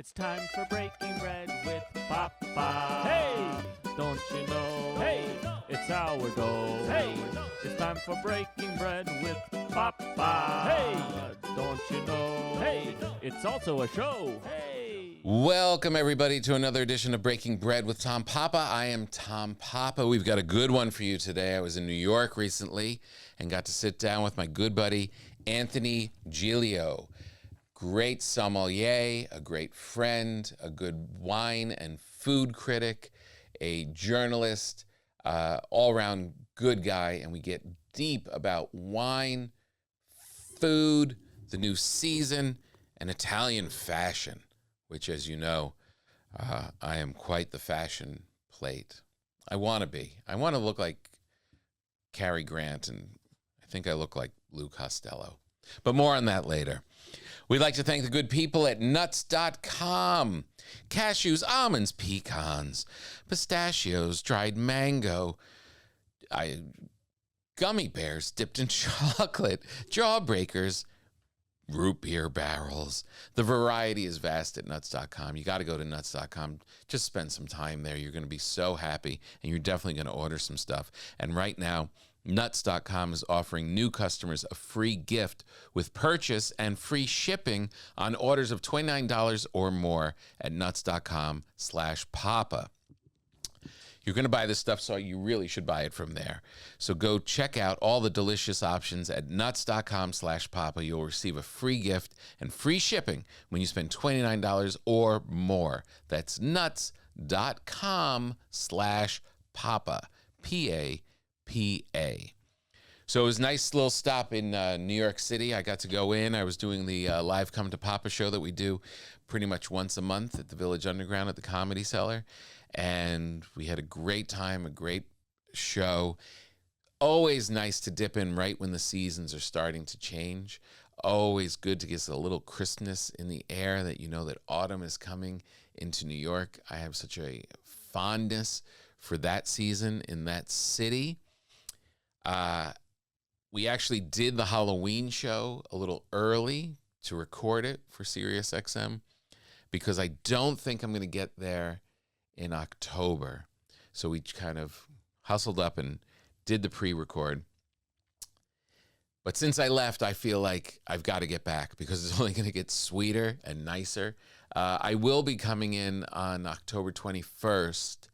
It's time for breaking bread with Papa. Hey, don't you know? Hey, it's our goal. Hey, it's time for breaking bread with Papa. Hey, don't you know? Hey, it's also a show. Hey. Welcome, everybody, to another edition of Breaking Bread with Tom Papa. I am Tom Papa. We've got a good one for you today. I was in New York recently and got to sit down with my good buddy, Anthony Giglio. Great sommelier, a great friend, a good wine and food critic, a journalist, all-around good guy, and we get deep about wine, food, the new season, and Italian fashion, which, as you know, I am quite the fashion plate. I want to be. I want to look like Cary Grant, and I think I look like Lou Costello. But more on that later. We'd like to thank the good people at nuts.com. Cashews, almonds, pecans, pistachios, dried mango, gummy bears dipped in chocolate, jawbreakers, root beer barrels. The variety is vast at nuts.com. You got to go to nuts.com. Just spend some time there. You're going to be so happy, and you're definitely going to order some stuff. And right now, nuts.com is offering new customers a free gift with purchase and free shipping on orders of $29 or more at nuts.com/papa. You're going to buy this stuff, so you really should buy it from there. So go check out all the delicious options at nuts.com/papa. You'll receive a free gift and free shipping when you spend $29 or more. That's nuts.com/papa. P-A-P-A. So it was a nice little stop in New York City. I got to go in. I was doing the live Come to Papa show that we do pretty much once a month at the Village Underground at the Comedy Cellar. And we had a great time, a great show. Always nice to dip in right when the seasons are starting to change. Always good to get a little crispness in the air that you know that autumn is coming into New York. I have such a fondness for that season in that city. We actually did the Halloween show a little early to record it for SiriusXM because I don't think I'm going to get there in October. So we kind of hustled up and did the pre-record. But since I left, I feel like I've got to get back because it's only going to get sweeter and nicer. I will be coming in on October 21st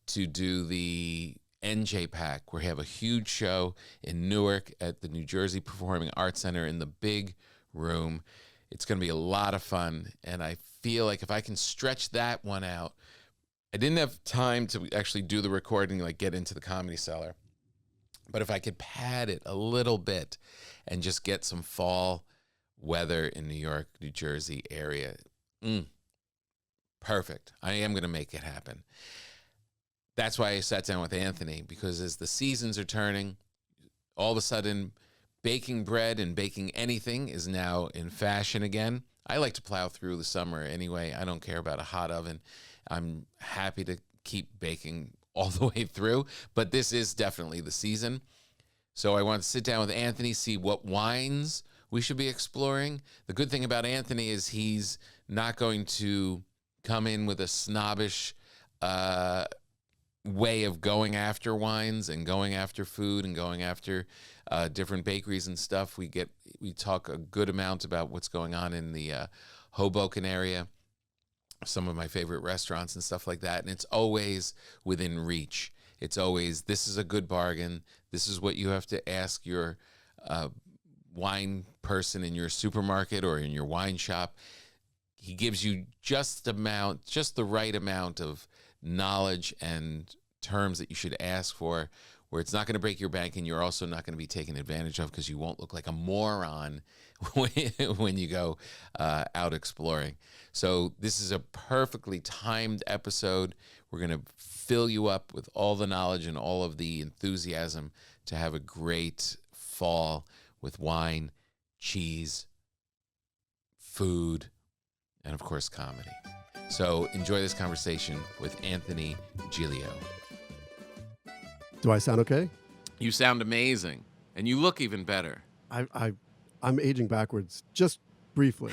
to do the NJ Pack. We have a huge show in Newark at the New Jersey Performing Arts Center in the big room. It's going to be a lot of fun, and I feel like if I can stretch that one out, I didn't have time to actually do the recording, like get into the Comedy Cellar, but if I could pad it a little bit and just get some fall weather in New York, New Jersey area, perfect. I am going to make it happen. That's why I sat down with Anthony, because as the seasons are turning, all of a sudden, baking bread and baking anything is now in fashion again. I like to plow through the summer anyway. I don't care about a hot oven. I'm happy to keep baking all the way through, but this is definitely the season. So I want to sit down with Anthony, see what wines we should be exploring. The good thing about Anthony is he's not going to come in with a snobbish way of going after wines and going after food and going after different bakeries and stuff. We talk a good amount about what's going on in the Hoboken area, some of my favorite restaurants and stuff like that. And it's always within reach. It's always, this is a good bargain. This is what you have to ask your wine person in your supermarket or in your wine shop. He gives you just the right amount of knowledge and terms that you should ask for, where it's not going to break your bank and you're also not going to be taken advantage of because you won't look like a moron when you go out exploring. So this is a perfectly timed episode. We're going to fill you up with all the knowledge and all of the enthusiasm to have a great fall with wine, cheese, food, and of course, comedy. So enjoy this conversation with Anthony Giglio. Do I sound okay? You sound amazing, and you look even better. I'm aging backwards, just briefly.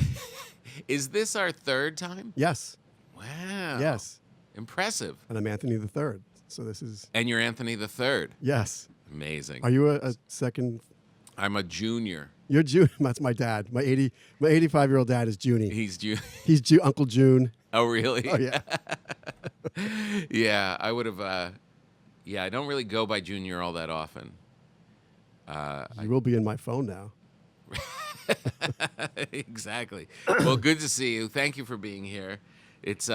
Is this our third time? Yes. Wow. Yes. Impressive. And I'm Anthony the Third. So this is And you're Anthony the Third. yes. Amazing. Are you a second? I'm a junior. You're June. That's my dad. My 85-year-old dad is Junie. He's Uncle June. Oh, really? Oh yeah. Yeah, I would have. Yeah, I don't really go by junior all that often. You will be in my phone now. Exactly. Well, good to see you. Thank you for being here. It's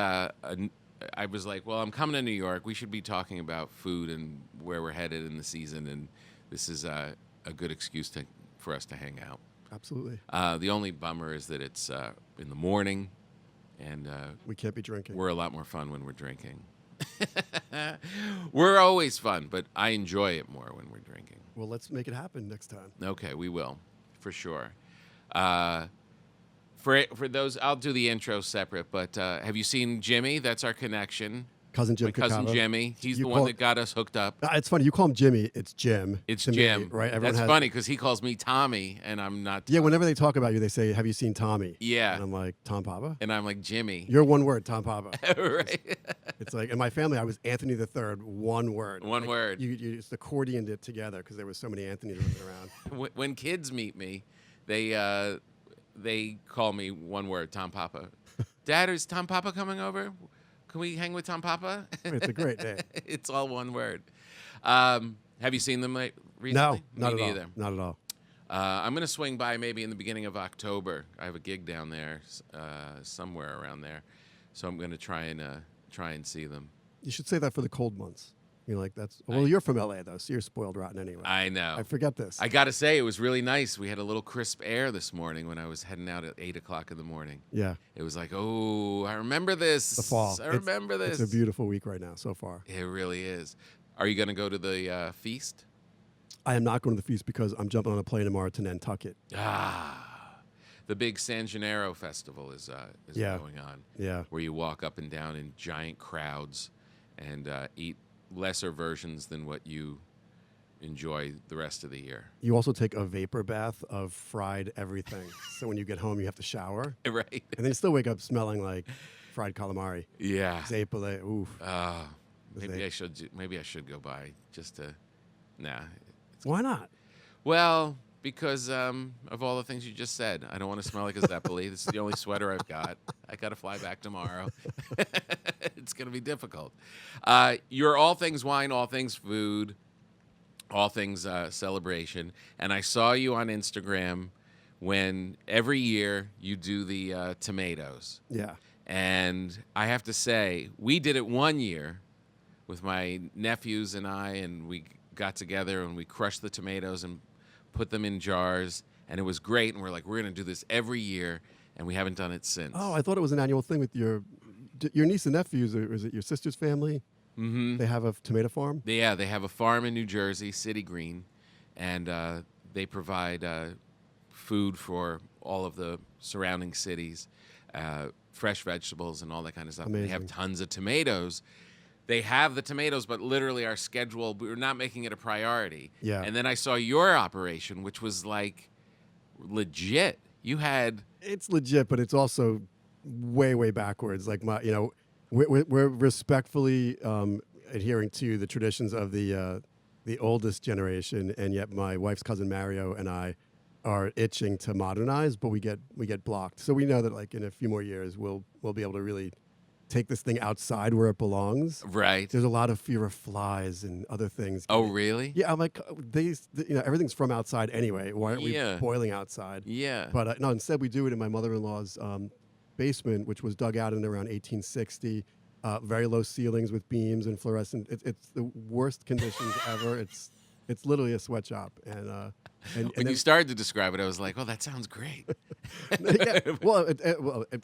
I was like, well, I'm coming to New York. We should be talking about food and where we're headed in the season, and this is a good excuse for us to hang out. Absolutely. The only bummer is that it's in the morning, and We can't be drinking. we're a lot more fun when we're drinking. We're always fun, but I enjoy it more when we're drinking. Well, let's make it happen next time. Okay, we will, for sure. For those, I'll do the intro separate, but have you seen Jimmy? That's our connection. Cousin Jim. My cousin Cacava. Jimmy. He's You the one call- that got us hooked up. It's funny. You call him Jimmy. It's Jim. It's to me, Jim. right? Everyone That's has, funny because he calls me Tommy, and I'm not. Yeah, whenever they talk about you, they say, "Have you seen Tommy?" Yeah. And I'm like, Tom Papa? And I'm like, Jimmy. You're one word, Tom Papa. Right. It's like, in my family, I was Anthony the Third, one word. One Like, word. You just accordioned it together because there were so many Anthonys running around. When kids meet me, they call me one word, Tom Papa. Dad, is Tom Papa coming over? Can we hang with Tom Papa? It's a great day. It's all one word. Have you seen them recently? No, not Me at neither. all. Not at all. I'm going to swing by maybe in the beginning of October. I have a gig down there, somewhere around there, so I'm going to try and see them. You should say that for the cold months. You're like, that's. Well, you're from LA though, so you're spoiled rotten anyway. I know. I forget this. I got to say, it was really nice. We had a little crisp air this morning when I was heading out at 8 o'clock in the morning. Yeah. It was like, oh, I remember this. The fall. I remember this. It's a beautiful week right now so far. It really is. Are you going to go to the feast? I am not going to the feast because I'm jumping on a plane tomorrow to Nantucket. The big San Gennaro festival is Yeah. going on. Yeah. Where you walk up and down in giant crowds and eat lesser versions than what you enjoy the rest of the year. You also take a vapor bath of fried everything. So when you get home, you have to shower. Right. And then you still wake up smelling like fried calamari. Yeah. Zapale, oof. Maybe I should go by just to. Nah. Why not? Well, because of all the things you just said, I don't want to smell like a Zeppeli. This is the only sweater I've got. I got to fly back tomorrow. It's going to be difficult. You're all things wine, all things food, all things celebration. And I saw you on Instagram when every year you do the tomatoes. Yeah. And I have to say, we did it one year with my nephews and I, and we got together and we crushed the tomatoes and put them in jars, and it was great. And we're like, we're going to do this every year, and we haven't done it since. Oh, I thought it was an annual thing with your niece and nephews, or is it your sister's family? Mm-hmm. They have a tomato farm? Yeah, they have a farm in New Jersey, City Green, and they provide food for all of the surrounding cities, fresh vegetables and all that kind of stuff. Amazing. They have tons of tomatoes. They have the tomatoes, but literally our schedule, we're not making it a priority. Yeah. And then I saw your operation, which was like legit. You had... It's legit, but it's also way, way backwards. Like we're respectfully adhering to the traditions of the oldest generation, and yet my wife's cousin Mario and I are itching to modernize, but we get blocked. So we know that like in a few more years we'll be able to really take this thing outside where it belongs. Right. There's a lot of fear of flies and other things. Oh, really? Yeah, I'm like, everything's from outside anyway. Why aren't we boiling outside? Yeah. But no, instead we do it in my mother-in-law's basement, which was dug out in around 1860. Very low ceilings with beams and fluorescent. It's the worst conditions ever. It's literally a sweatshop. And when you started to describe it, I was like, "Oh, that sounds great." Yeah, well,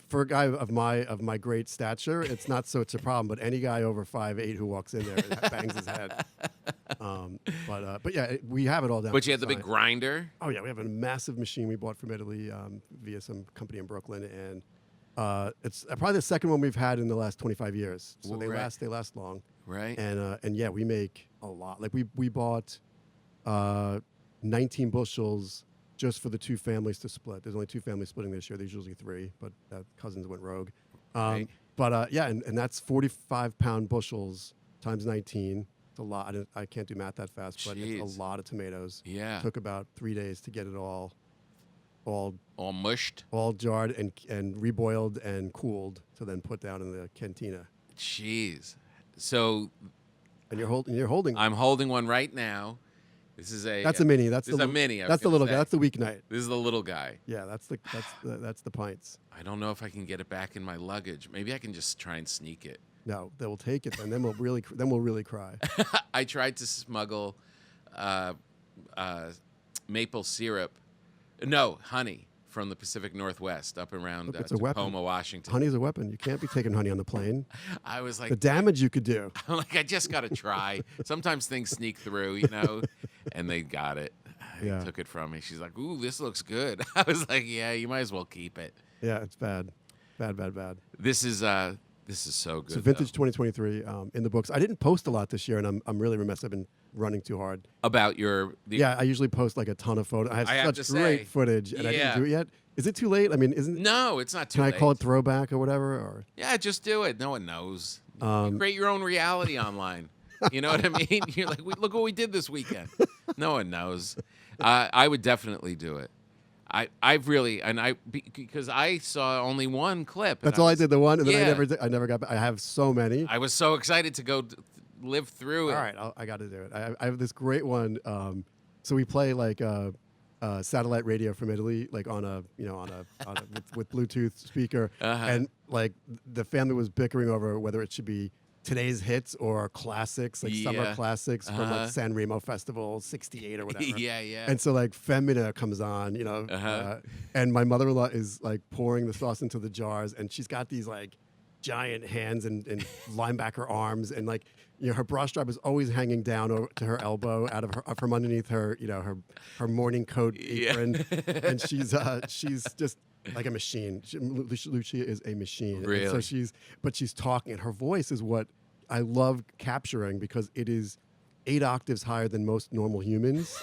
for a guy of my great stature, it's not such a problem. But any guy over 5'8" who walks in there bangs his head. But yeah, we have it all down. But you had the big grinder. Oh yeah, we have a massive machine we bought from Italy via some company in Brooklyn, and it's probably the second one we've had in the last 25 years. So they last long. Right. And yeah, we make a lot. Like we bought 19 bushels just for the two families to split. There's only two families splitting this year. There's usually three, but cousins went rogue. Right. But yeah, and that's 45-pound bushels times 19. It's a lot. I can't do math that fast, but Jeez. it's a lot of tomatoes. Yeah. Took about 3 days to get it all mushed. all jarred and reboiled and cooled to then put down in the cantina. Jeez. So And you're holding. I'm holding one right now. This is That's a mini. That's this the is a mini. That's the little guy. That's the weeknight. This is the little guy. Yeah, that's the pints. I don't know if I can get it back in my luggage. Maybe I can just try and sneak it. No, they will take it, and then we'll really cry. I tried to smuggle maple syrup, no, honey from the Pacific Northwest up around Look, it's a weapon. Tacoma, Washington. Honey's a weapon. You can't be taking honey on the plane. I was like, The damage you could do. I'm like, I just got to try. Sometimes things sneak through, and they got it. Yeah. They took it from me. She's like, ooh, this looks good. I was like, yeah, you might as well keep it. Yeah, it's bad. Bad. This is so good. So vintage 2023 in the books. I didn't post a lot this year, and I'm really remiss. I've been running too hard. About Yeah, I usually post like a ton of photos. I have have such to great say, footage, and I yeah. didn't do it yet. Is it too late? I mean, No, it's not too Can late. I call it throwback or whatever? Or Yeah, just do it. No one knows. You create your own reality online. You know what I mean? You're like, look what we did this weekend. No one knows. I would definitely do it. I've really, because I saw only one clip. that's all I did. The one, and then Yeah. I never got. I have so many. I was so excited to go live through it. All right, I got to do it. I have this great one. So we play like satellite radio from Italy, like on a with Bluetooth speaker, and like the family was bickering over whether it should be today's hits or classics, like summer classics from like San Remo Festival '68 or whatever. Yeah. And so like Femina comes on, and my mother-in-law is like pouring the sauce into the jars, and she's got these like giant hands and linebacker arms, and like her bra strap is always hanging down to her elbow from underneath her her morning coat apron, and she's just like a machine. Lucia is a machine. Really? And so she's talking, and her voice is what I love capturing because it is 8 octaves higher than most normal humans.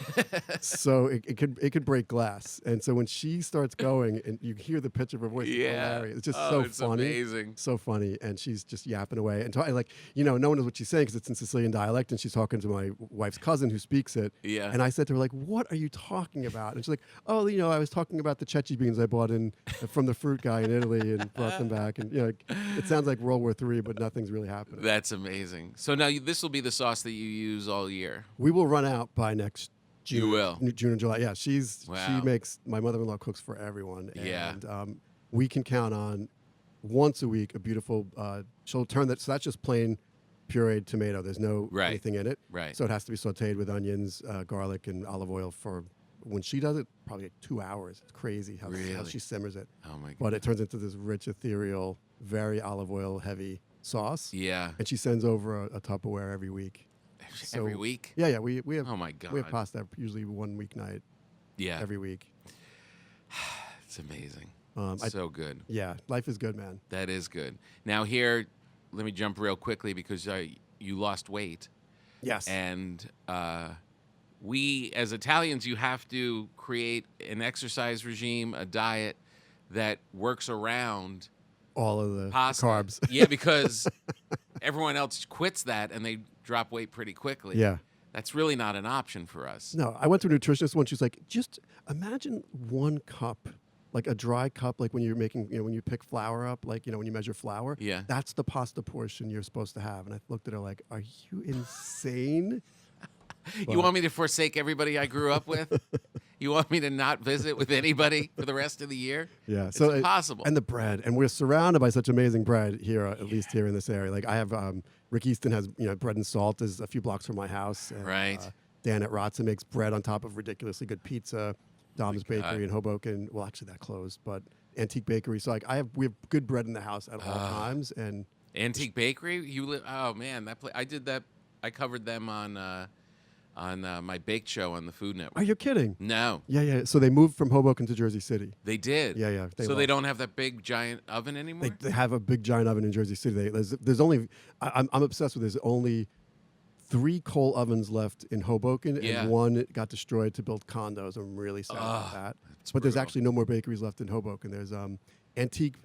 So it could break glass. And so when she starts going and you hear the pitch of her voice, it's hilarious. It's just it's funny. amazing. So funny. And she's just yapping away. And no one knows what she's saying because it's in Sicilian dialect. And she's talking to my wife's cousin who speaks it. Yeah. And I said to her, like, what are you talking about? And she's like, oh, I was talking about the ceci beans I bought from the fruit guy in Italy and brought them back. And it sounds like World War III, but nothing's really happening. That's amazing. So now this will be the sauce that you use all year. We will run out by next June. You will. June and July. Yeah, she Wow. makes, my mother-in-law cooks for everyone. Yeah. And we can count on once a week a beautiful, she'll turn that, so that's just plain pureed tomato. There's no anything in it. Right. So it has to be sauteed with onions, garlic, and olive oil for, when she does it, probably like 2 hours. It's crazy how she simmers it. Oh my God. But it turns into this rich, ethereal, very olive oil heavy sauce. Yeah. And she sends over a Tupperware every week. Every week? Yeah. We have. Oh my God. We have pasta usually one weeknight. Yeah. Every week. It's amazing. So good. Yeah, life is good, man. That is good. Now here, let me jump real quickly because you lost weight. Yes. And we, as Italians, you have to create an exercise regime, a diet that works around all of the pasta. Carbs. Yeah, because everyone else quits that and they drop weight pretty quickly. Yeah. That's really not an option for us. No, I went to a nutritionist once. She's like, just imagine 1 cup, like a dry cup, like when you're making, when you pick flour up, like, when you measure flour. Yeah. That's the pasta portion you're supposed to have. And I looked at her like, are you insane? You want me to forsake everybody I grew up with? You want me to not visit with anybody for the rest of the year? Yeah, it's impossible. And the bread, and we're surrounded by such amazing bread here, at least here in this area. Like I have, Rick Easton has, bread and salt is a few blocks from my house. And, right. Dan at Rotza makes bread on top of ridiculously good pizza. Dom's Bakery in Hoboken. Well, actually that closed, but Antique Bakery. So we have good bread in the house at all times. And Antique Bakery, oh man, that place. I did that. I covered them on my baked show on the Food Network. Are you kidding? No. Yeah. So they moved from Hoboken to Jersey City. They did. Yeah. They don't have that big giant oven anymore. They have a big giant oven in Jersey City. There's only I'm obsessed with. There's only 3 coal ovens left in Hoboken, Yeah. and one got destroyed to build condos. I'm really sad about that. But there's brutal. actually no more bakeries left in Hoboken. There's Antique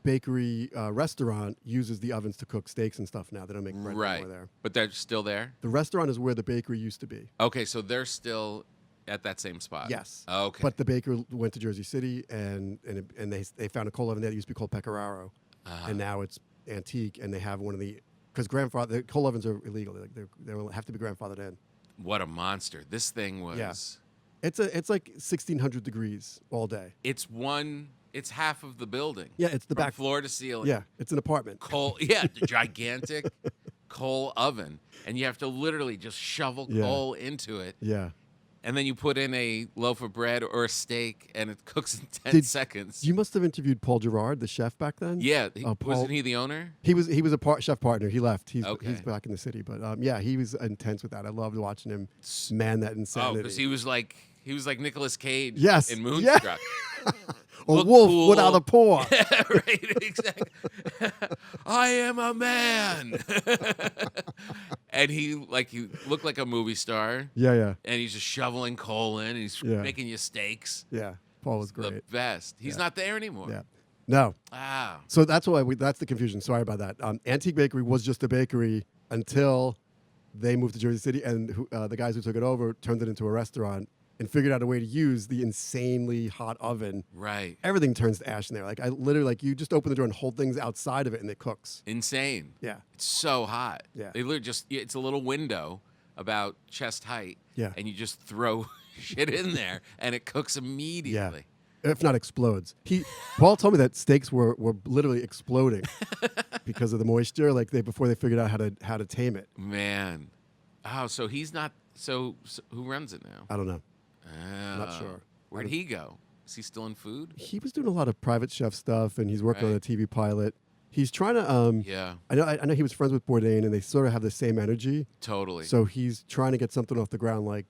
Bakery restaurant uses the ovens to cook steaks and stuff now. They don't make bread Right. anymore there. But they're still there? The restaurant is where the bakery used to be. Okay, so they're still at that same spot. Yes. Okay. But the baker went to Jersey City, and they found a coal oven there that used to be called Pecoraro, and now it's Antique, and they have one of the because the coal ovens are illegal. They have to be grandfathered in. What a monster. This thing was. Yeah. It's like 1,600 degrees all day. It's half of the building. Yeah, it's the From back floor to ceiling. Yeah, it's an apartment. Coal, gigantic coal oven. And you have to literally just shovel coal into it. Yeah. And then you put in a loaf of bread or a steak, and it cooks in 10 seconds. You must have interviewed Paul Gerard, the chef back then. Yeah. Paul, wasn't he the owner? He was a chef partner. He left. He's Okay. back in the city. But yeah, he was intense with that. I loved watching him man that insanity. Oh, because he was like Nicolas Cage Yes. in Moonstruck. A Look wolf cool. without a paw. Right, exactly. I am a man. And he looked like a movie star. Yeah. And he's just shoveling coal in, and he's making you steaks. Yeah. Paul was great. The best. He's not there anymore. Yeah. No. Ah. So that's that's the confusion. Sorry about that. Antique Bakery was just a bakery until they moved to Jersey City, and the guys who took it over turned it into a restaurant and figured out a way to use the insanely hot oven. Right. Everything turns to ash in there. Like I literally, you just open the door and hold things outside of it, and it cooks. Insane. Yeah. It's so hot. Yeah. They literally it's a little window about chest height. Yeah. And you just throw shit in there, and it cooks immediately. If not explodes. Paul told me that steaks were literally exploding because of the moisture. Like before they figured out how to tame it. Man. Oh, so he's not. So who runs it now? I don't know. Oh. Not sure. Where'd he go? Is he still in food? He was doing a lot of private chef stuff, and he's working on a TV pilot. He's trying to. Yeah. I know he was friends with Bourdain, and they sort of have the same energy. Totally. So he's trying to get something off the ground, like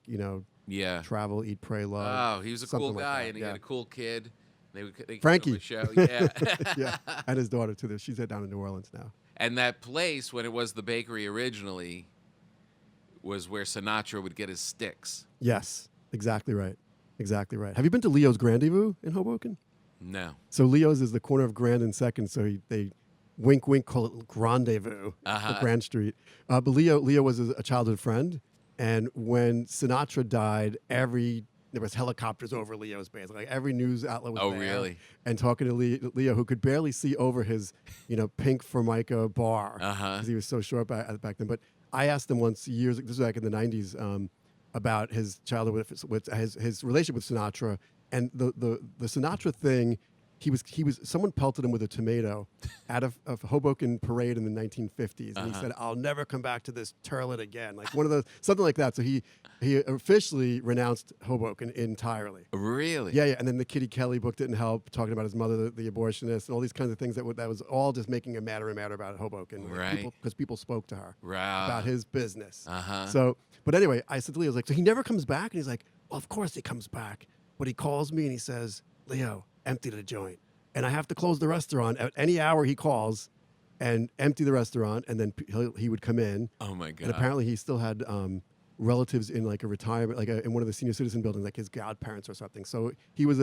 yeah. travel, eat, pray, love. Oh, he was a something cool like guy, that. and he had a cool kid. They Frankie. the show. Yeah. Yeah, and his daughter too. She's down in New Orleans now. And that place, when it was the bakery originally, was where Sinatra would get his sticks. Yes, exactly right. Exactly right. Have you been to Leo's Grandezvous in Hoboken? No. So Leo's is the corner of Grand and Second. So they wink, wink, call it Grandezvous, Grand Street. But Leo was a childhood friend, and when Sinatra died, there was helicopters over Leo's base. Like every news outlet was there. Really? And talking to Leo, who could barely see over his, pink Formica bar because he was so short back then. But I asked him once this was back in the 90s, about his childhood with his relationship with Sinatra, and the Sinatra thing. He was someone pelted him with a tomato at a Hoboken parade in the 1950s, and he said, "I'll never come back to this turlet again." Like one of those, something like that. So he officially renounced Hoboken entirely. Really? Yeah. And then the Kitty Kelly book didn't help, talking about his mother, the abortionist, and all these kinds of things that was all just making a madder and madder about Hoboken, Right? Because people spoke to her Right. about his business. So, But anyway, I said to Leo, I was like, so he never comes back? And he's like, well, of course he comes back. But he calls me and he says, Leo, empty the joint. And I have to close the restaurant at any hour he calls and empty the restaurant. And then he would come in. oh my God. And apparently he still had relatives in like a retirement, in one of the senior citizen buildings, like his godparents or something. So he was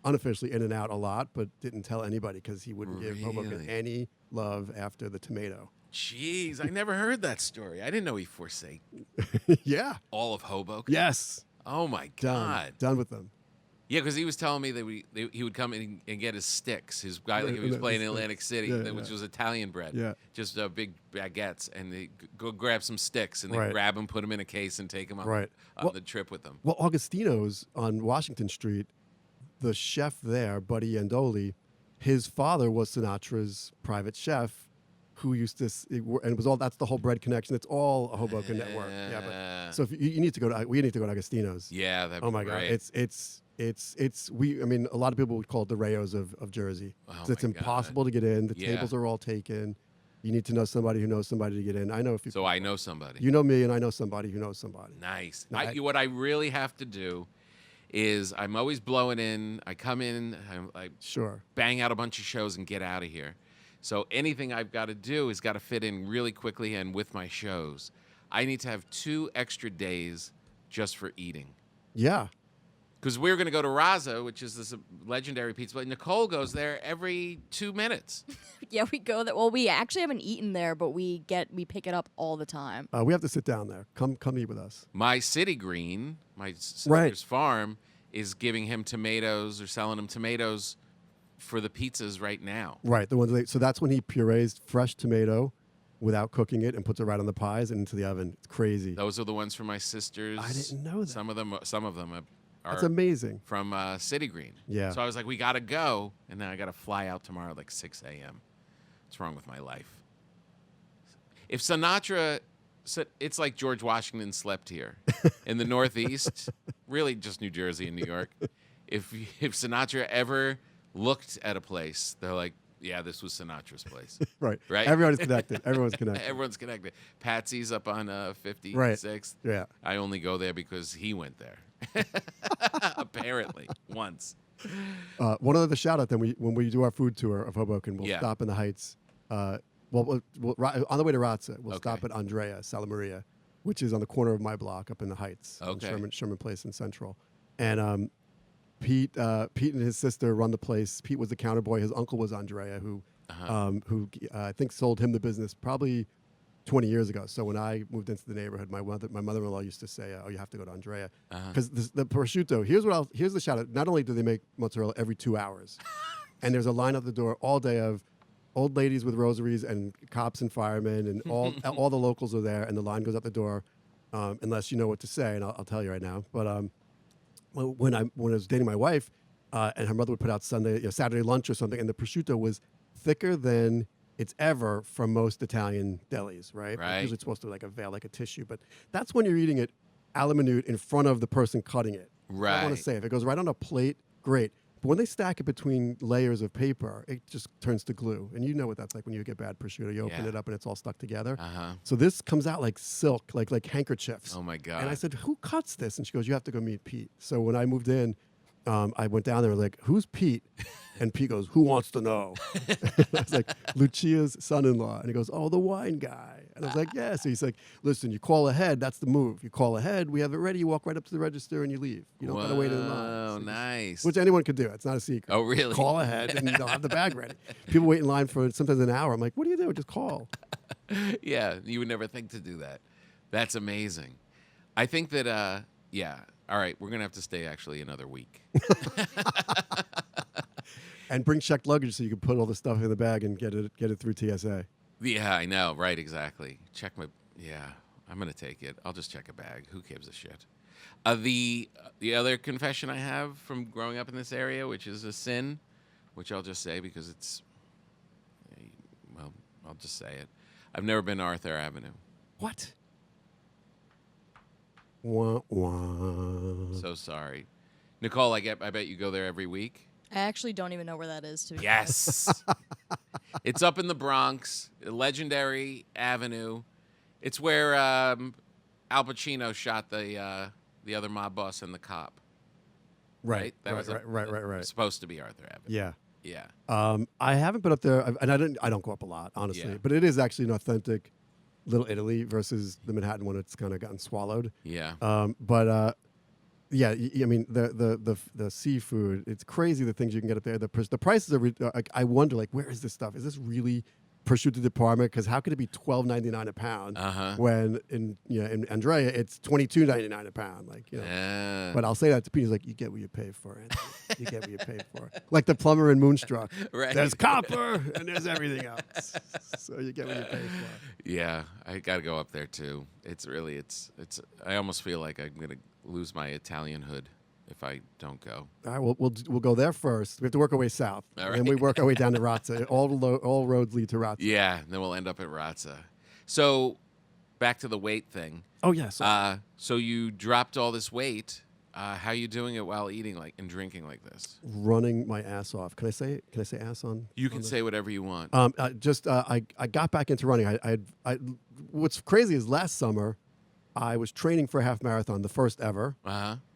unofficially in and out a lot, but didn't tell anybody because he wouldn't give Hoboken Really? any love after the tomato. Jeez, I never heard that story. I didn't know he forsake Yeah. all of Hoboken. Yes. Oh my God. Done with them. Yeah, because he was telling me that he would come in and get his sticks. His guy, like, he was playing in Atlantic City, which was Italian bread. Yeah. Just big baguettes, and they go grab some sticks, and they Right. grab them, put them in a case, and take them on, Right. on the trip with them. Well, Augustino's on Washington Street, the chef there, Buddy Andoli, his father was Sinatra's private chef, who used to, and it was all, that's the whole bread connection. It's all a Hoboken network. Yeah, but so if you need to go to, we need to go to Agostino's. Yeah, that'd be Oh my great. God, a lot of people would call it the Rayos of Jersey. Oh So it's my impossible to get in. The Yeah. tables are all taken. You need to know somebody who knows somebody to get in. I know if you. So I know somebody. You know me, and I know somebody who knows somebody. Nice. No, What I really have to do is I'm always blowing in. I come in, I Sure. bang out a bunch of shows and get out of here. So anything I've got to do has got to fit in really quickly and with my shows. I need to have 2 extra days just for eating. Yeah. Because we're going to go to Raza, which is this legendary pizza place. Nicole goes there every 2 minutes. Yeah, we go there. Well, we actually haven't eaten there, but we pick it up all the time. We have to sit down there. Come eat with us. My City Green, my sister's farm, is giving him tomatoes or selling him tomatoes for the pizzas right now. Right. So that's when he purees fresh tomato without cooking it and puts it right on the pies and into the oven. It's crazy. Those are the ones for my sisters. I didn't know that. Some of them are That's amazing. From City Green. Yeah. So I was like, we got to go. And then I got to fly out tomorrow at like 6 a.m. What's wrong with my life? If Sinatra, it's like George Washington slept here in the Northeast, really just New Jersey and New York. If Sinatra ever looked at a place, they're like, yeah, this was Sinatra's place. Right. Right? Everyone's connected. Everyone's connected. Everyone's connected. Patsy's up on 56th. Right. Yeah. I only go there because he went there. Apparently, once. One other shout out then when we do our food tour of Hoboken, we'll Yeah. stop in the Heights. We'll on the way to Razza, we'll Okay. stop at Andrea Sala Maria, which is on the corner of my block up in the Heights, on Okay. Sherman Place in Central. And Pete and his sister run the place. Pete was the counter boy. His uncle was Andrea, who I think sold him the business probably 20 years ago. So when I moved into the neighborhood, my mother-in-law used to say, "Oh, you have to go to Andrea," because the prosciutto. Here's the shout out. Not only do they make mozzarella every 2 hours, and there's a line out the door all day of old ladies with rosaries and cops and firemen and all the locals are there, and the line goes out the door, unless you know what to say, and I'll tell you right now. But when I was dating my wife, and her mother would put out Saturday lunch or something, and the prosciutto was thicker than it's ever from most Italian delis, right? Right. Usually it's supposed to veil like a tissue, but that's when you're eating it a la minute in front of the person cutting it. I want Right. to say if it goes right on a plate, great. But when they stack it between layers of paper, it just turns to glue. And you know what that's like when you get bad prosciutto. You open Yeah. it up and it's all stuck together. Uh-huh. So this comes out like silk, like handkerchiefs. Oh, my God. And I said, who cuts this? And she goes, you have to go meet Pete. So when I moved in, I went down there like, who's Pete? And Pete goes, who wants to know? I was like, Lucia's son-in-law. And he goes, oh, the wine guy. And I was like, yeah. So he's like, listen, you call ahead. That's the move. You call ahead. We have it ready. You walk right up to the register and you leave. You don't got to wait in line. Oh, So nice. which anyone could do. It's not a secret. Oh, really? Call ahead and they'll have the bag ready. People wait in line for sometimes an hour. I'm like, what do you do? Just call. Yeah, you would never think to do that. That's amazing. I think that, yeah. All right, we're going to have to stay actually another week. And bring checked luggage so you can put all the stuff in the bag and get it through TSA. Yeah, I know. Right, exactly. Yeah, I'm going to take it. I'll just check a bag. Who gives a shit? The other confession I have from growing up in this area, which is a sin, which I'll just say because it's, well, I'll just say it. I've never been to Arthur Avenue. What? Wah, wah. So sorry. Nicole, I bet you go there every week. I actually don't even know where that is, to be Yes. It's up in the Bronx, a legendary avenue. It's where Al Pacino shot the other mob boss and the cop. Right. That was Right. supposed to be Arthur Avenue. Yeah. Yeah. I haven't been up there, and I don't go up a lot, honestly. Yeah. But it is actually an authentic Little Italy versus the Manhattan one. It's kind of gotten swallowed. Yeah. Yeah, I mean the seafood. It's crazy the things you can get up there. The prices are. I wonder where is this stuff? Is this really prosciutto department? Because how could it be $12.99 a pound when in Andrea it's $22.99 a pound? But I'll say that to Pete. He's like, you get what you pay for, Anthony. You get what you pay for. Like the plumber in Moonstruck. Right. There's copper and there's everything else. So you get what you pay for. Yeah, I got to go up there too. It's I almost feel like I'm going to lose my Italian hood if I don't go. All right, we'll go there first. We have to work our way south, All and then we work our way down to Razza. All roads lead to Razza. Yeah, then we'll end up at Razza. So, back to the weight thing. Oh yes. So you dropped all this weight. How are you doing it while eating and drinking like this? Running my ass off. Can I say ass on? You can say whatever you want. I got back into running. I what's crazy is last summer I was training for a half marathon, the first ever,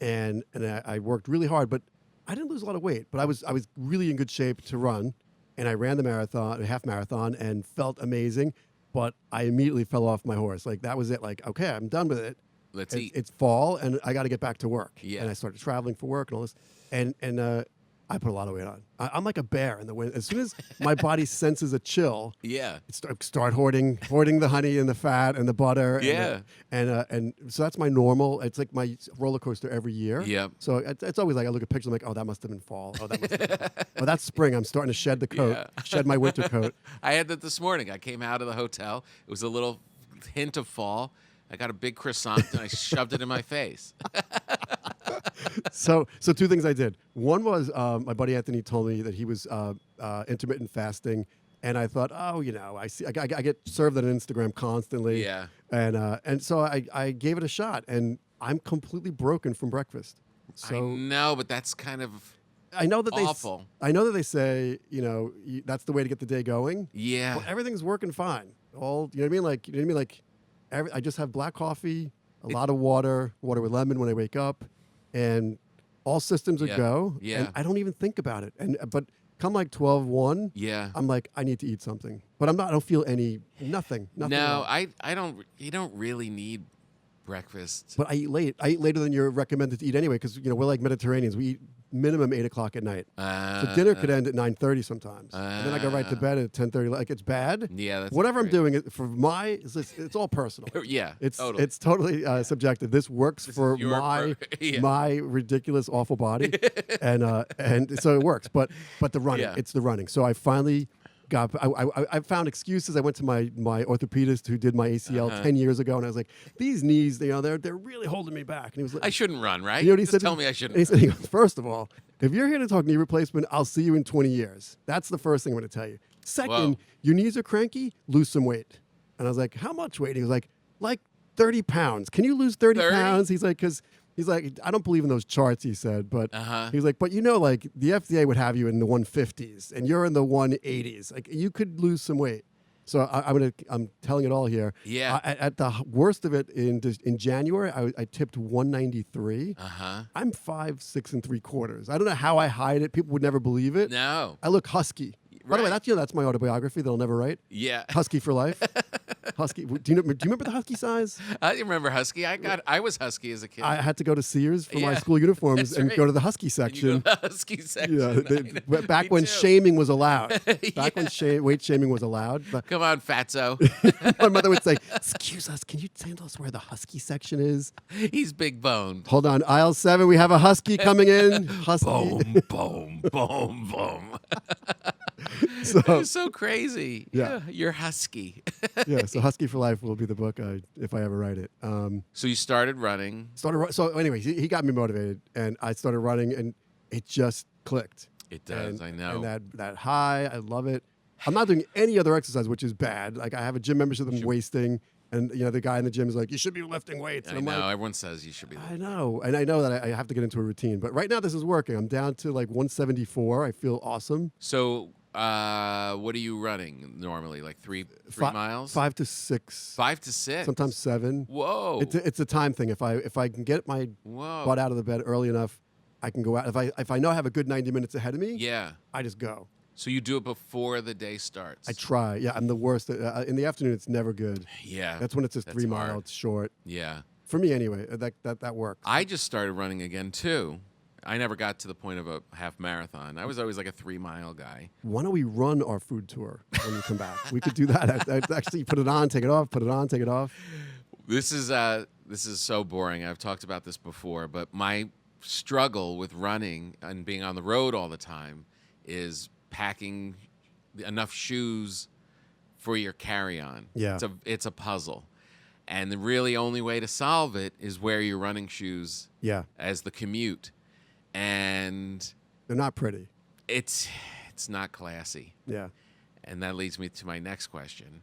and I worked really hard, but I didn't lose a lot of weight. But I was really in good shape to run, and I ran the half marathon, and felt amazing. but I immediately fell off my horse. Like that was it. Like, okay, I'm done with it. Let's eat. It's fall, and I got to get back to work. Yeah. And I started traveling for work and all this, and I put a lot of weight on. I'm like a bear in the wind. As soon as my body senses a chill, Yeah. start hoarding the honey and the fat and the butter. Yeah. And so that's my normal. It's like my roller coaster every year. Yep. So it's always like I look at pictures, I'm like, oh, that must have been fall. Oh, that must have been. Oh, that's spring. I'm starting to shed the coat, Yeah. shed my winter coat. I had that this morning. I came out of the hotel. It was a little hint of fall. I got a big croissant and I shoved it in my face. So two things I did. One was my buddy Anthony told me that he was intermittent fasting, and I thought, oh, I see, I get served on Instagram constantly. Yeah. And so I gave it a shot, and I'm completely broken from breakfast. So I know, but that's kind of I know that awful. I know that they say that's the way to get the day going. Yeah. Well, everything's working fine. All you know what I mean? Like I just have black coffee, a lot of water with lemon when I wake up, and all systems are Yeah. go. Yeah. And I don't even think about it. But come like 12:1, Yeah. I'm like, I need to eat something. But I don't feel nothing. At No, all. I don't. You don't really need breakfast. But I eat late. I eat later than you're recommended to eat anyway, because we're like Mediterraneans. We eat minimum 8 o'clock at night. So dinner could end at 9:30 sometimes, and then I go right to bed at 10:30. Like it's bad. Yeah, that's Whatever I'm great. doing it's all personal. Yeah, It's totally. it's totally subjective. This works for your yeah. my ridiculous awful body, and so it works. But the running, Yeah. it's the running. So I finally got. I found excuses. I went to my orthopedist who did my ACL 10 years ago, and I was like, these knees, they're really holding me back. And he was like, I shouldn't run, right? you know what he Just said? tell me I And shouldn't. he goes, first of all, if you're here to talk knee replacement, I'll see you in 20 years. That's the first thing I'm going to tell you. Second, Whoa. your knees are cranky, lose some weight. And I was like, how much weight? He was like 30 pounds. Can you lose 30 30? pounds? He's like, I don't believe in those charts, he said. But he was like, but like the FDA would have you in the 150s and you're in the 180s. Like you could lose some weight. So I'm telling it all here. Yeah. At the worst of it in January, I tipped 193. I'm 5'6 3/4. I don't know how I hide it. People would never believe it. No. I look husky. By the way, Right. that's my autobiography that I'll never write. Yeah. Husky for life. Husky. Do you remember the husky size? I remember husky. I was husky as a kid. I had to go to Sears for my Yeah. school uniforms That's and right. go to the husky And you go section. to the husky section. Yeah, back Me when too. shaming was allowed. Back Yeah. when weight shaming was allowed. But Come on, fatso. my mother would say, "Excuse us, can you tell us where the husky section is?" He's big boned. Hold on, aisle 7. We have a husky coming in. Husky. Boom, boom, boom, boom. So, It was so crazy. Yeah. You're husky. yeah, so Husky for Life will be the book if I ever write it. So you started running. So anyway, he got me motivated, and I started running, and it just clicked. It does, I know. And that high, I love it. I'm not doing any other exercise, which is bad. Like I have a gym membership that I'm wasting, and the guy in the gym is like, "You should be lifting weights." And I I'm know. like, Everyone says you should be. I know, and I know that I have to get into a routine. But right now, this is working. I'm down to like 174. I feel awesome. So, what are you running normally? Like three miles? 5 to 6. 5 to 6. Sometimes 7. Whoa. It's a time thing. If I can get my Whoa. butt out of the bed early enough, I can go out. If I know I have a good 90 minutes ahead of me, Yeah. I just go. So you do it before the day starts. I try. Yeah, I'm the worst. In the afternoon, it's never good. Yeah. That's when it's just That's 3 hard. miles short. Yeah. For me, anyway. That works. I just started running again too. I never got to the point of a half marathon. I was always like a 3-mile guy. Why don't we run our food tour when you come back? We could do that. I'd actually put it on, take it off, put it on, take it off. This is so boring. I've talked about this before, but my struggle with running and being on the road all the time is packing enough shoes for your carry-on. Yeah. It's a puzzle. And the really only way to solve it is wear your running shoes Yeah, as the commute. And they're not pretty. it's not classy. Yeah. And that leads me to my next question.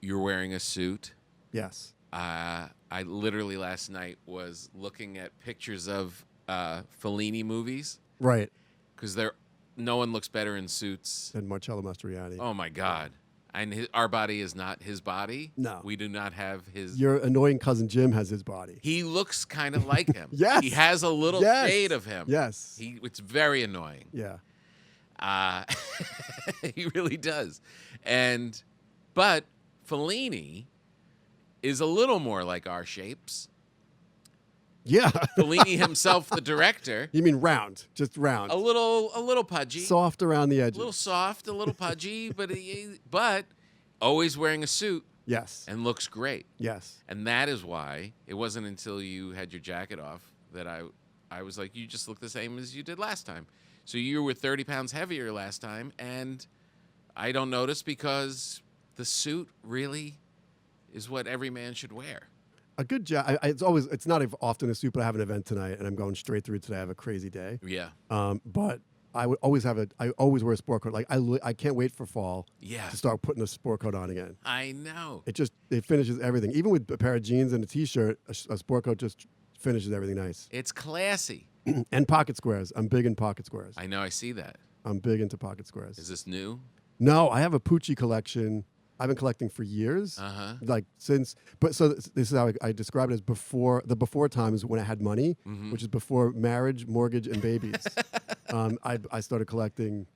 You're wearing a suit. Yes. I literally last night was looking at pictures of Fellini movies Right. because no one looks better in suits. And Marcello Mastroianni. Oh my God! And our body is not his body. No. We do not have his. Your annoying cousin Jim has his body. He looks kind of like him. Yes. He has a little Yes. shade of him. Yes. It's very annoying. Yeah. He really does. But Fellini is a little more like our shapes. Yeah. Fellini himself, the director, You mean round, just round. a little pudgy, Soft around the a edges. little soft, a little pudgy, but always wearing a suit Yes. and looks great. Yes. And that is why it wasn't until you had your jacket off that I was like, you just look the same as you did last time. So you were 30 pounds heavier last time, and I don't notice because the suit really is what every man should wear. A good jacket. It's not often a suit, but I have an event tonight, and I'm going straight through today. I have a crazy day. Yeah. But I would always I always wear a sport coat. Like I can't wait for fall. Yeah. To start putting a sport coat on again. I know. It finishes everything. Even with a pair of jeans and a t-shirt, a sport coat just finishes everything nice. It's classy. And pocket squares. I'm big in pocket squares. I know. I see that. I'm big into pocket squares. Is this new? No, I have a Pucci collection. I've been collecting for years. Uh-huh. Like since, but so this is how I describe it as before. The before time is when I had money, which is before marriage, mortgage, and babies. I started collecting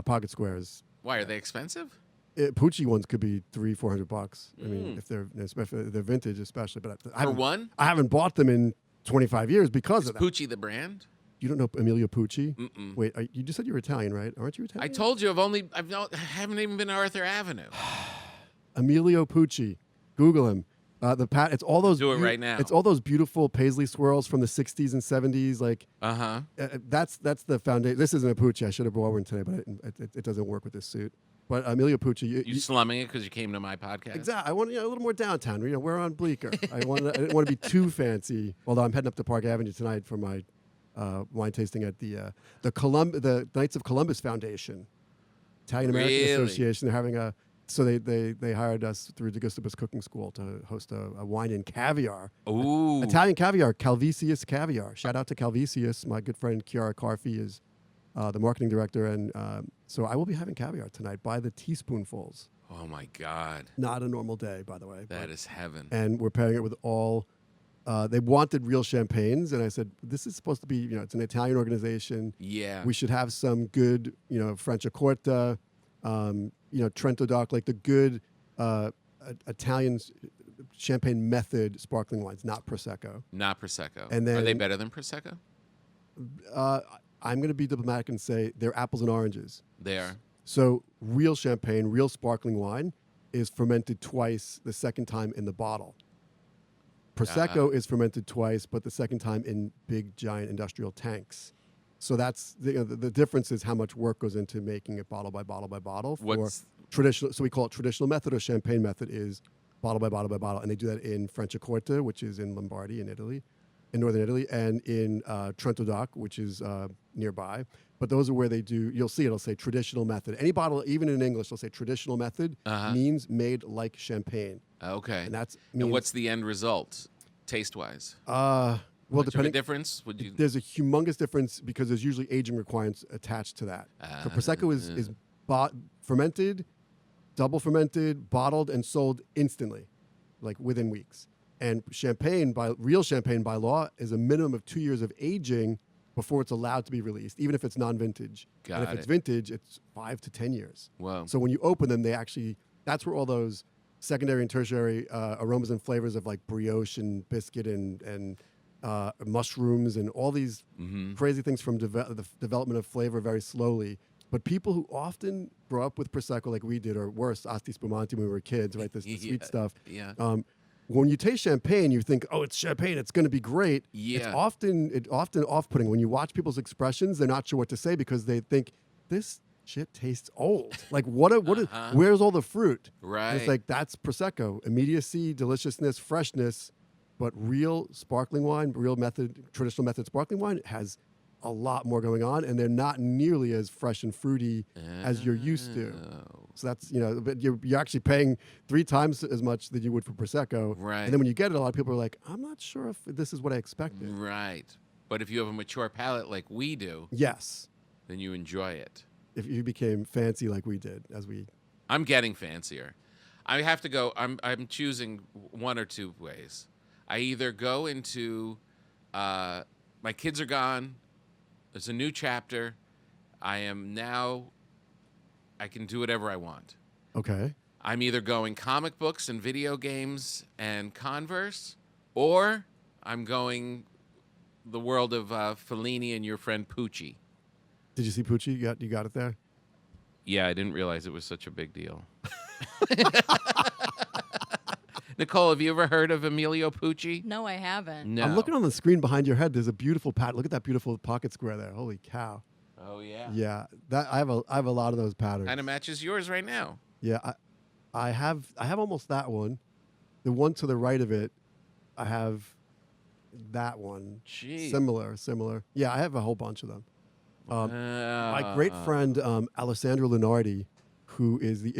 pocket squares. Why are they expensive? Pucci ones could be $300-400. I mean, if they're vintage, especially. But For one? I haven't bought them in 25 years because of that. Pucci the brand? You don't know Emilio Pucci? Mm-mm. Wait, you just said you were Italian, right? Aren't you Italian? I told you I haven't even been to Arthur Avenue. Emilio Pucci. Google him. It's all those. Do it right now. It's all those beautiful paisley swirls from the '60s and '70s. Like, that's the foundation. This isn't a Pucci. I should have brought one today, but it doesn't work with this suit. But Emilio Pucci, you slumming it because you came to my podcast. Exactly. I want a little more downtown. We're on Bleecker. I didn't want to be too fancy. Although I'm heading up to Park Avenue tonight for my wine tasting at the Knights of Columbus Foundation, Italian American Association. They're having so they hired us through the Gustavus Cooking School to host a wine and caviar. Ooh. Italian caviar, Calvisius Caviar. Shout out to Calvisius. My good friend Chiara Carfi is the marketing director, and so I will be having caviar tonight by the teaspoonfuls. Oh my God! Not a normal day, by the way. That is heaven. And we're pairing it with all. They wanted real champagnes, and I said, "This is supposed to be, it's an Italian organization. Yeah, we should have some good, Franciacorta, Trento Doc, like the good Italian champagne method sparkling wines, not Prosecco. Not Prosecco. And then, are they better than Prosecco? I'm going to be diplomatic and say they're apples and oranges. They are. So real champagne, real sparkling wine is fermented twice, the second time in the bottle. Prosecco is fermented twice, but the second time in big, giant industrial tanks. So that's the difference is how much work goes into making it bottle by bottle by bottle. Traditional, so we call it traditional method, or champagne method is bottle by bottle by bottle, and they do that in Franciacorta, which is in Lombardy in Italy, in northern Italy, and in Trento Doc, which is nearby. But those are where they do. You'll see it'll say traditional method. Any bottle, even in English, they'll say traditional method means made like champagne. Okay. And and what's the end result, taste-wise? Well, depending, difference? There's a humongous difference because there's usually aging requirements attached to that. So Prosecco is fermented, double fermented, bottled, and sold instantly, like within weeks. And real champagne by law is a minimum of 2 years of aging before it's allowed to be released, even if it's non-vintage. And if it's vintage, it's 5 to 10 years. Wow. So when you open them, that's where all those secondary and tertiary aromas and flavors of like brioche and biscuit and mushrooms and all these crazy things from the development of flavor very slowly. But people who often grow up with Prosecco like we did, or worse, Asti Spumante when we were kids, right? This sweet stuff. Yeah. When you taste champagne, you think, oh, it's champagne, it's going to be great. Yeah. It's often off-putting. When you watch people's expressions, they're not sure what to say because they think, this shit tastes old. Like, where's all the fruit? Right. And it's like, that's Prosecco. Immediacy, deliciousness, freshness. But real sparkling wine, traditional method sparkling wine has a lot more going on, and they're not nearly as fresh and fruity as you're used to. So that's, but you're actually paying 3 times as much than you would for Prosecco. Right. And then when you get it, a lot of people are like, I'm not sure if this is what I expected. Right. But if you have a mature palate like we do, yes, then you enjoy it. If you became fancy like we did, I'm getting fancier. I have to go. I'm choosing one or two ways. I either go into my kids are gone. There's a new chapter. I can do whatever I want. Okay. I'm either going comic books and video games and Converse, or I'm going the world of Fellini and your friend Poochie. Did you see Poochie? You got it there? Yeah, I didn't realize it was such a big deal. Nicole, have you ever heard of Emilio Pucci? No, I haven't. No. I'm looking on the screen behind your head. There's a beautiful pattern. Look at that beautiful pocket square there. Holy cow. Oh yeah. Yeah, that I have a lot of those patterns. Kind of matches yours right now. Yeah, I have almost that one. The one to the right of it, I have that one. Jeez. Similar. Yeah, I have a whole bunch of them. My great Ah. friend Alessandro Lunardi, who is the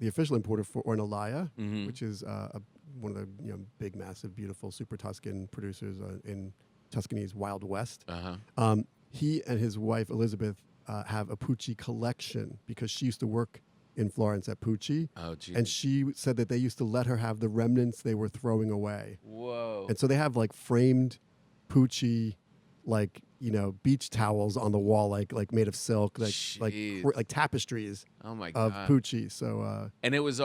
official importer for Ornellaia, Mhm. which is one of the big, massive, beautiful, super Tuscan producers in Tuscany's Wild West. Uh-huh. He and his wife Elizabeth have a Pucci collection because she used to work in Florence at Pucci. Oh, geez. And she said that they used to let her have the remnants they were throwing away. Whoa. And so they have like framed Pucci, beach towels on the wall, like made of silk, Jeez. like tapestries Oh my of God. Pucci. So And it was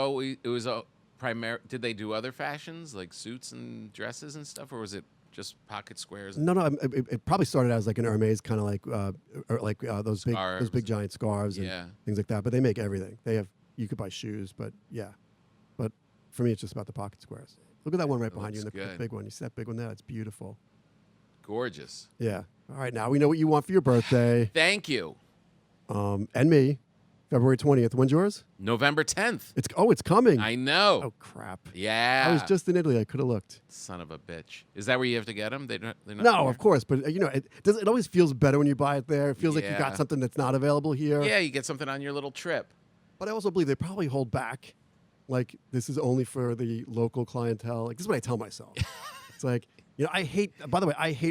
primary. Did they do other fashions like suits and dresses and stuff, or was it just pocket squares? no, it probably started as like an Hermes kind of those big Scarves. giant scarves and Yeah. things like that. But they make everything. You could buy shoes, but yeah. But for me, it's just about the pocket squares. Look at that one right That behind you, looks the good. big one. You see that big one there? It's beautiful. Gorgeous. Yeah. All right, now we know what you want for your birthday. Thank you. And me, February 20th. When's yours? November 10th. It's coming. I know. Oh crap. Yeah. I was just in Italy. I could have looked. Son of a bitch. Is that where you have to get them? They're not No, here? of course, but it always feels better when you buy it there. It feels like you Yeah. got something that's not available here. Yeah, you get something on your little trip. But I also believe they probably hold back. Like, this is only for the local clientele. Like, this is what I tell myself. It's like, I hate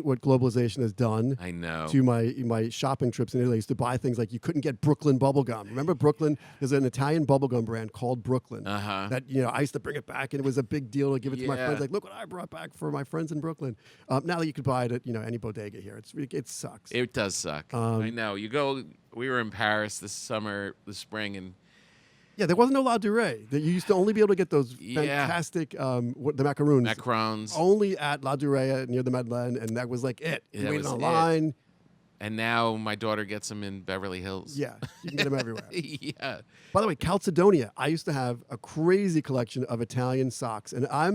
what globalization has done I know. to my shopping trips in Italy. I used to buy things like you couldn't get Brooklyn bubblegum. Remember Brooklyn? There's an Italian bubblegum brand called Brooklyn. Uh-huh. That, I used to bring it back, and it was a big deal to give it to my Yeah. friends. Like, look what I brought back for my friends in Brooklyn. Now that you could buy it at, any bodega here. It sucks. It does suck. I know. We were in Paris this spring, and Yeah, there wasn't no La Durée. You used to only be able to get those Yeah. fantastic, the macaroons. macarons. Only at La Durée near the Madeleine, and that was like it. Yeah, You that waited was it. online. And now my daughter gets them in Beverly Hills. Yeah, you can get them everywhere. Yeah. By the way, Calcedonia. I used to have a crazy collection of Italian socks, and by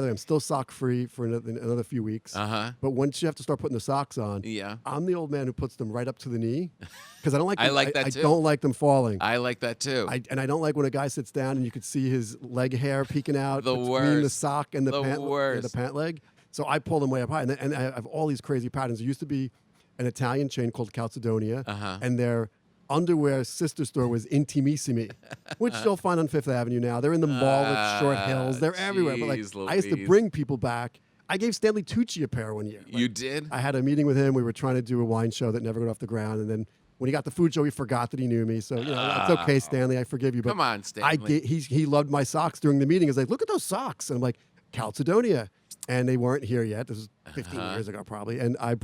the way, I'm still sock free for another few weeks. Uh-huh. But once you have to start putting the socks on, Yeah. I'm the old man who puts them right up to the knee because I don't like. I them, like that I too. don't like them falling. I like that too. I don't like when a guy sits down and you could see his leg hair peeking out The between the worst. sock and the The pant, worst. the pant leg. So I pull them way up high, and I have all these crazy patterns. There used to be an Italian chain called Calcedonia, Uh-huh. and their underwear sister store was Intimissimi, which you'll find on Fifth Avenue now. They're in the mall at Short Hills. They're everywhere. But jeez I used to Louise. bring people back. I gave Stanley Tucci a pair one year. You did? I had a meeting with him. We were trying to do a wine show that never got off the ground, and then when he got the food show, he forgot that he knew me. So it's okay, Stanley. I forgive you. But Come on, Stanley. he loved my socks during the meeting. He's like, look at those socks, and I'm like, Calcedonia, and they weren't here yet. This was 15 years ago, probably. And I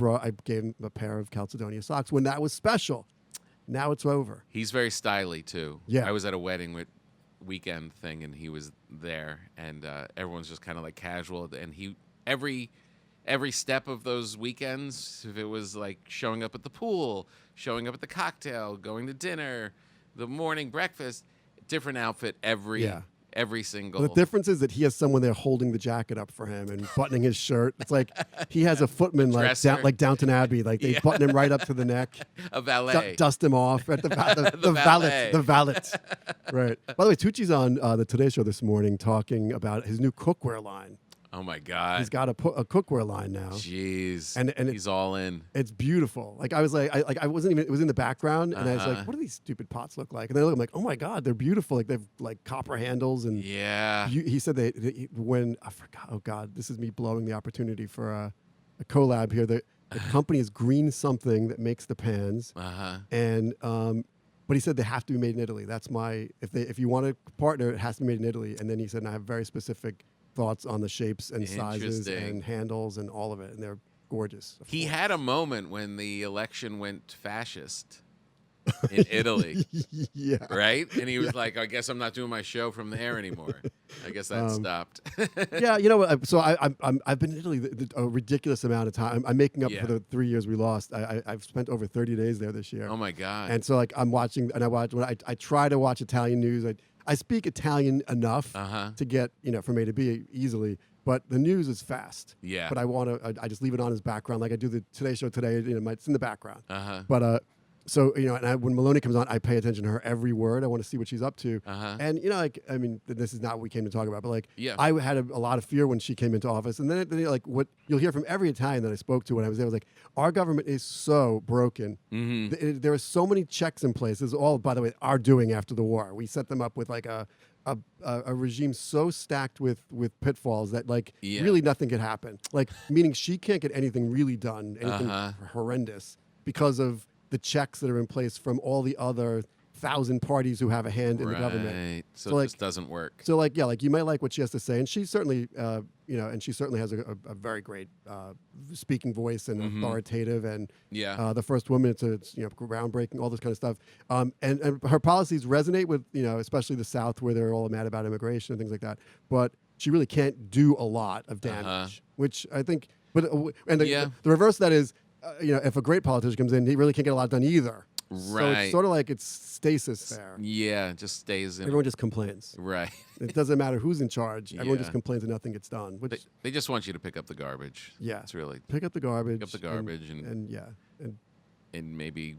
gave him a pair of Calcedonia socks when that was special. Now it's over. He's very stylish too. Yeah. I was at a weekend thing, and he was there, and everyone's just kind of like casual. And he every step of those weekends, if it was like showing up at the pool, showing up at the cocktail, going to dinner, the morning breakfast, different outfit every single. The difference is that he has someone there holding the jacket up for him and buttoning his shirt. It's like he has a footman Dresser. like Downton Abbey. Like they button him right up to the neck. A valet. Dust him off at the valet. Right. By the way, Tucci's on the Today Show this morning talking about his new cookware line. Oh my God. He's got a cookware line now. Jeez. And he's all in. It's beautiful. Like I was like, I wasn't even. It was in the background, and I was like, "What do these stupid pots look like?" And then I'm like, "Oh my God, they're beautiful! Like they've like copper handles." And Yeah. he said when I forgot. Oh God, this is me blowing the opportunity for a collab here. The company is Green Something that makes the pans, and but he said they have to be made in Italy. That's if you want a partner, it has to be made in Italy. And then he said, and I have very specific thoughts on the shapes and sizes Interesting. and handles and all of it, and they're gorgeous. He had a moment when the election went fascist. in Italy, Yeah. right? And he was like, I guess I'm not doing my show from there anymore. I guess that stopped. Yeah, you know what? So I've been in Italy a ridiculous amount of time. I'm making up Yeah. for the 3 years we lost. I've spent over 30 days there this year. Oh my God. And so like I'm watching, and I try to watch Italian news. I speak Italian enough to get from A to B easily, but the news is fast. Yeah. But I just leave it on as background, like I do the Today Show today. It's in the background. Uh-huh. But so when Maloney comes on, I pay attention to her every word. I want to see what she's up to. And this is not what we came to talk about, but like Yeah. I had a lot of fear when she came into office, and then like what you'll hear from every Italian that I spoke to when I was there was like, our government is so broken. There are so many checks in place. This is all, by the way, our doing after the war. We set them up with like a regime so stacked with pitfalls that like really nothing could happen. Like meaning she can't get anything really done, anything horrendous because of the checks that are in place from all the other 1,000 parties who have a hand in the government. So it just doesn't work. So like you might like what she has to say, and she certainly and she certainly has a very great speaking voice and authoritative, and the first woman to groundbreaking, all this kind of stuff. And her policies resonate with especially the South, where they're all mad about immigration and things like that. But she really can't do a lot of damage, which I think. But the reverse of that is. If a great politician comes in, he really can't get a lot done either. Right. So it's sort of like it's stasis there. Yeah, just stays in. Everyone just complains. Right. It doesn't matter who's in charge. Everyone just complains and nothing gets done. Which They just want you to pick up the garbage. Yeah. It's really pick up the garbage. pick up the garbage and maybe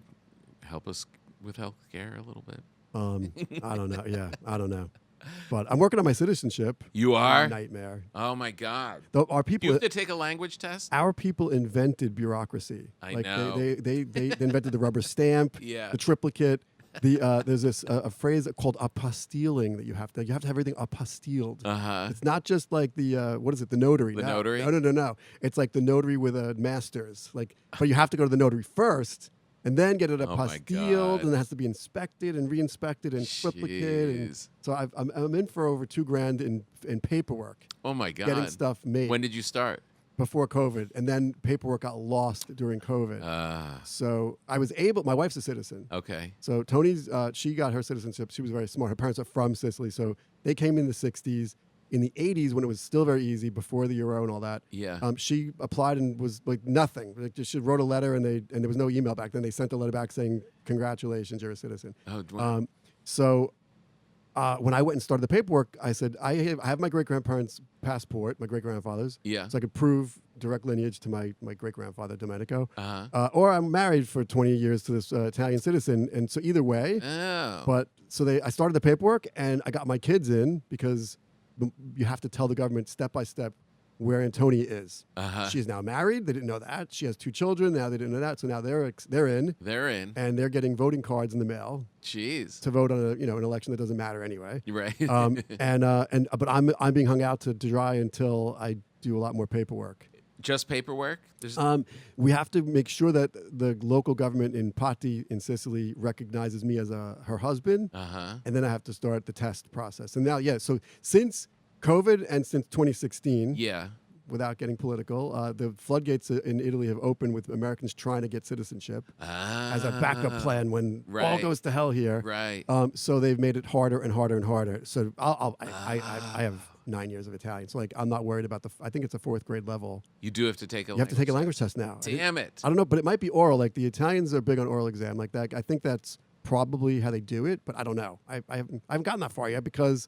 help us with health care a little bit. I don't know. Yeah, I don't know. But I'm working on my citizenship. You are? Nightmare. Oh my God. Though our Do people you have to take a language test? Our people invented bureaucracy. I like know. They invented the rubber stamp, Yeah. the triplicate. There's this a phrase called apostilling that you have to have everything apostilled. It's not just like the what is it, the notary? The No. notary? No. It's like the notary with a master's. Like, but you have to go to the notary first and then get it Oh my apostilled, God. and it has to be inspected and re-inspected and triplicated. And Jeez. so I'm in for over $2,000 in paperwork. Oh my God. Getting stuff made. When did you start? Before COVID, and then paperwork got lost during COVID. So I was able. My wife's a citizen. Okay. So Tony's, she got her citizenship. She was very smart. Her parents are from Sicily, so they came in the '60s. In the '80s, when it was still very easy, before the euro and all that, she applied and was like nothing. Like she wrote a letter, and there was no email back then. They sent a letter back saying, "Congratulations, you're a citizen." Oh, wow. So when I went and started the paperwork, I said, I have my great-grandparents' passport, my great-grandfather's, so I could prove direct lineage to my great-grandfather, Domenico. Or I'm married for 20 years to this Italian citizen, and so either way. Oh. But so I started the paperwork, and I got my kids in because you have to tell the government step by step where Antonia is. She's now married. They didn't know that. She has 2 children. Now they didn't know that. So now they're in. They're in. And they're getting voting cards in the mail. Jeez. To vote on an election that doesn't matter anyway. You're right. But I'm being hung out to dry until I do a lot more paperwork. Just paperwork? We have to make sure that the local government in Patti in Sicily recognizes me as her husband, and then I have to start the test process. And now, so since COVID and since 2016, without getting political, the floodgates in Italy have opened with Americans trying to get citizenship as a backup plan when all goes to hell here. Right. So they've made it harder and harder and harder. So I have 9 years of Italian, so like I'm not worried about I think it's a 4th grade level. You do have to take a. You have to take a language test now. Damn it! I don't know, but it might be oral. Like the Italians are big on oral exam, like that. I think that's probably how they do it, but I don't know. I haven't gotten that far yet because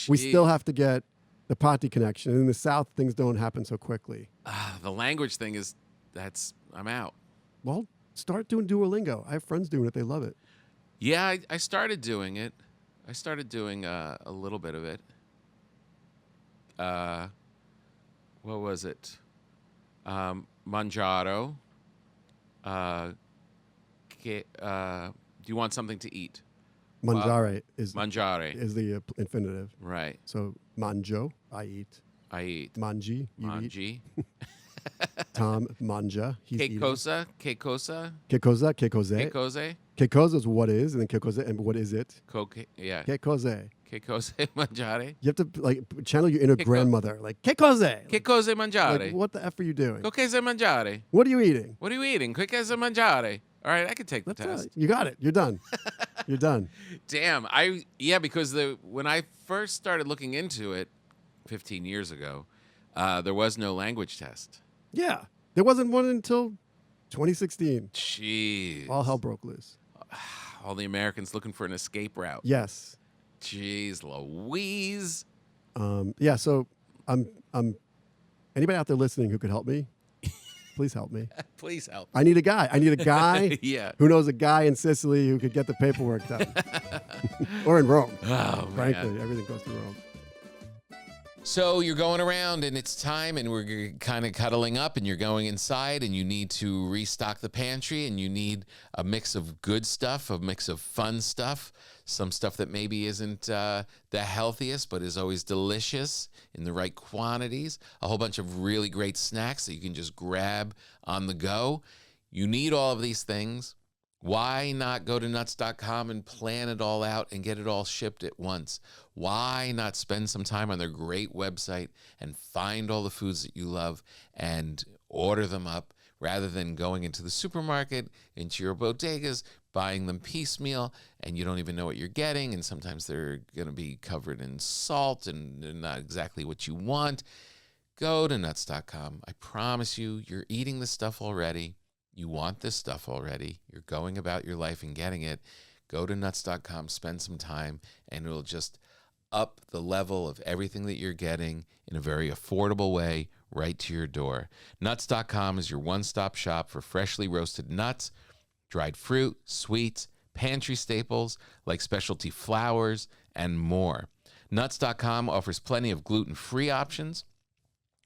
we still have to get the Patti connection. And in the South, things don't happen so quickly. The language thing I'm out. Well, start doing Duolingo. I have friends doing it. They love it. Yeah, I started doing it. I started doing a little bit of it. What was it? Mangiaro. Do you want something to eat? Mangiare is the infinitive. Right. So mangio, I eat. I eat. Mangi, you Mangi. eat. Tom manja, he's Che eating. cosa? Che cosa? Che cosa? Che cos'è? Che cose? Che cosa is what is, and then che cos'è, and what is it? Yeah. Che cos'è? Che cose mangiare? You have to like channel your inner grandmother. Like che cos'è? Che cose mangiare? Like, what the F are you doing? Che cosa mangiare? What are you eating? What are you eating? Che cosa mangiare? All right, I can take the test. You got it. You're done. You're done. Damn, because when I first started looking into it 15 years ago, there was no language test. Yeah. There wasn't one until 2016. Jeez. All hell broke loose. All the Americans looking for an escape route. Yes. Jeez Louise. Yeah, so I'm anybody out there listening who could help me? Please help me. Please help. I need a guy. Yeah. Who knows a guy in Sicily who could get the paperwork done. Or in Rome. Oh, Frankly, man. everything goes through Rome. So you're going around and it's time and we're kind of cuddling up and you're going inside and you need to restock the pantry and you need a mix of good stuff, a mix of fun stuff, some stuff that maybe isn't the healthiest but is always delicious in the right quantities, a whole bunch of really great snacks that you can just grab on the go. You need all of these things. Why not go to nuts.com and plan it all out and get it all shipped at once? Why not spend some time on their great website and find all the foods that you love and order them up rather than going into the supermarket, into your bodegas, buying them piecemeal, and you don't even know what you're getting, and sometimes they're going to be covered in salt and they're not exactly what you want. Go to nuts.com. I promise you, you're eating the stuff already. You want this stuff already. You're going about your life and getting it. Go to nuts.com, spend some time, and it'll just up the level of everything that you're getting in a very affordable way right to your door. Nuts.com is your one-stop shop for freshly roasted nuts, dried fruit, sweets, pantry staples like specialty flours, and more. Nuts.com offers plenty of gluten-free options,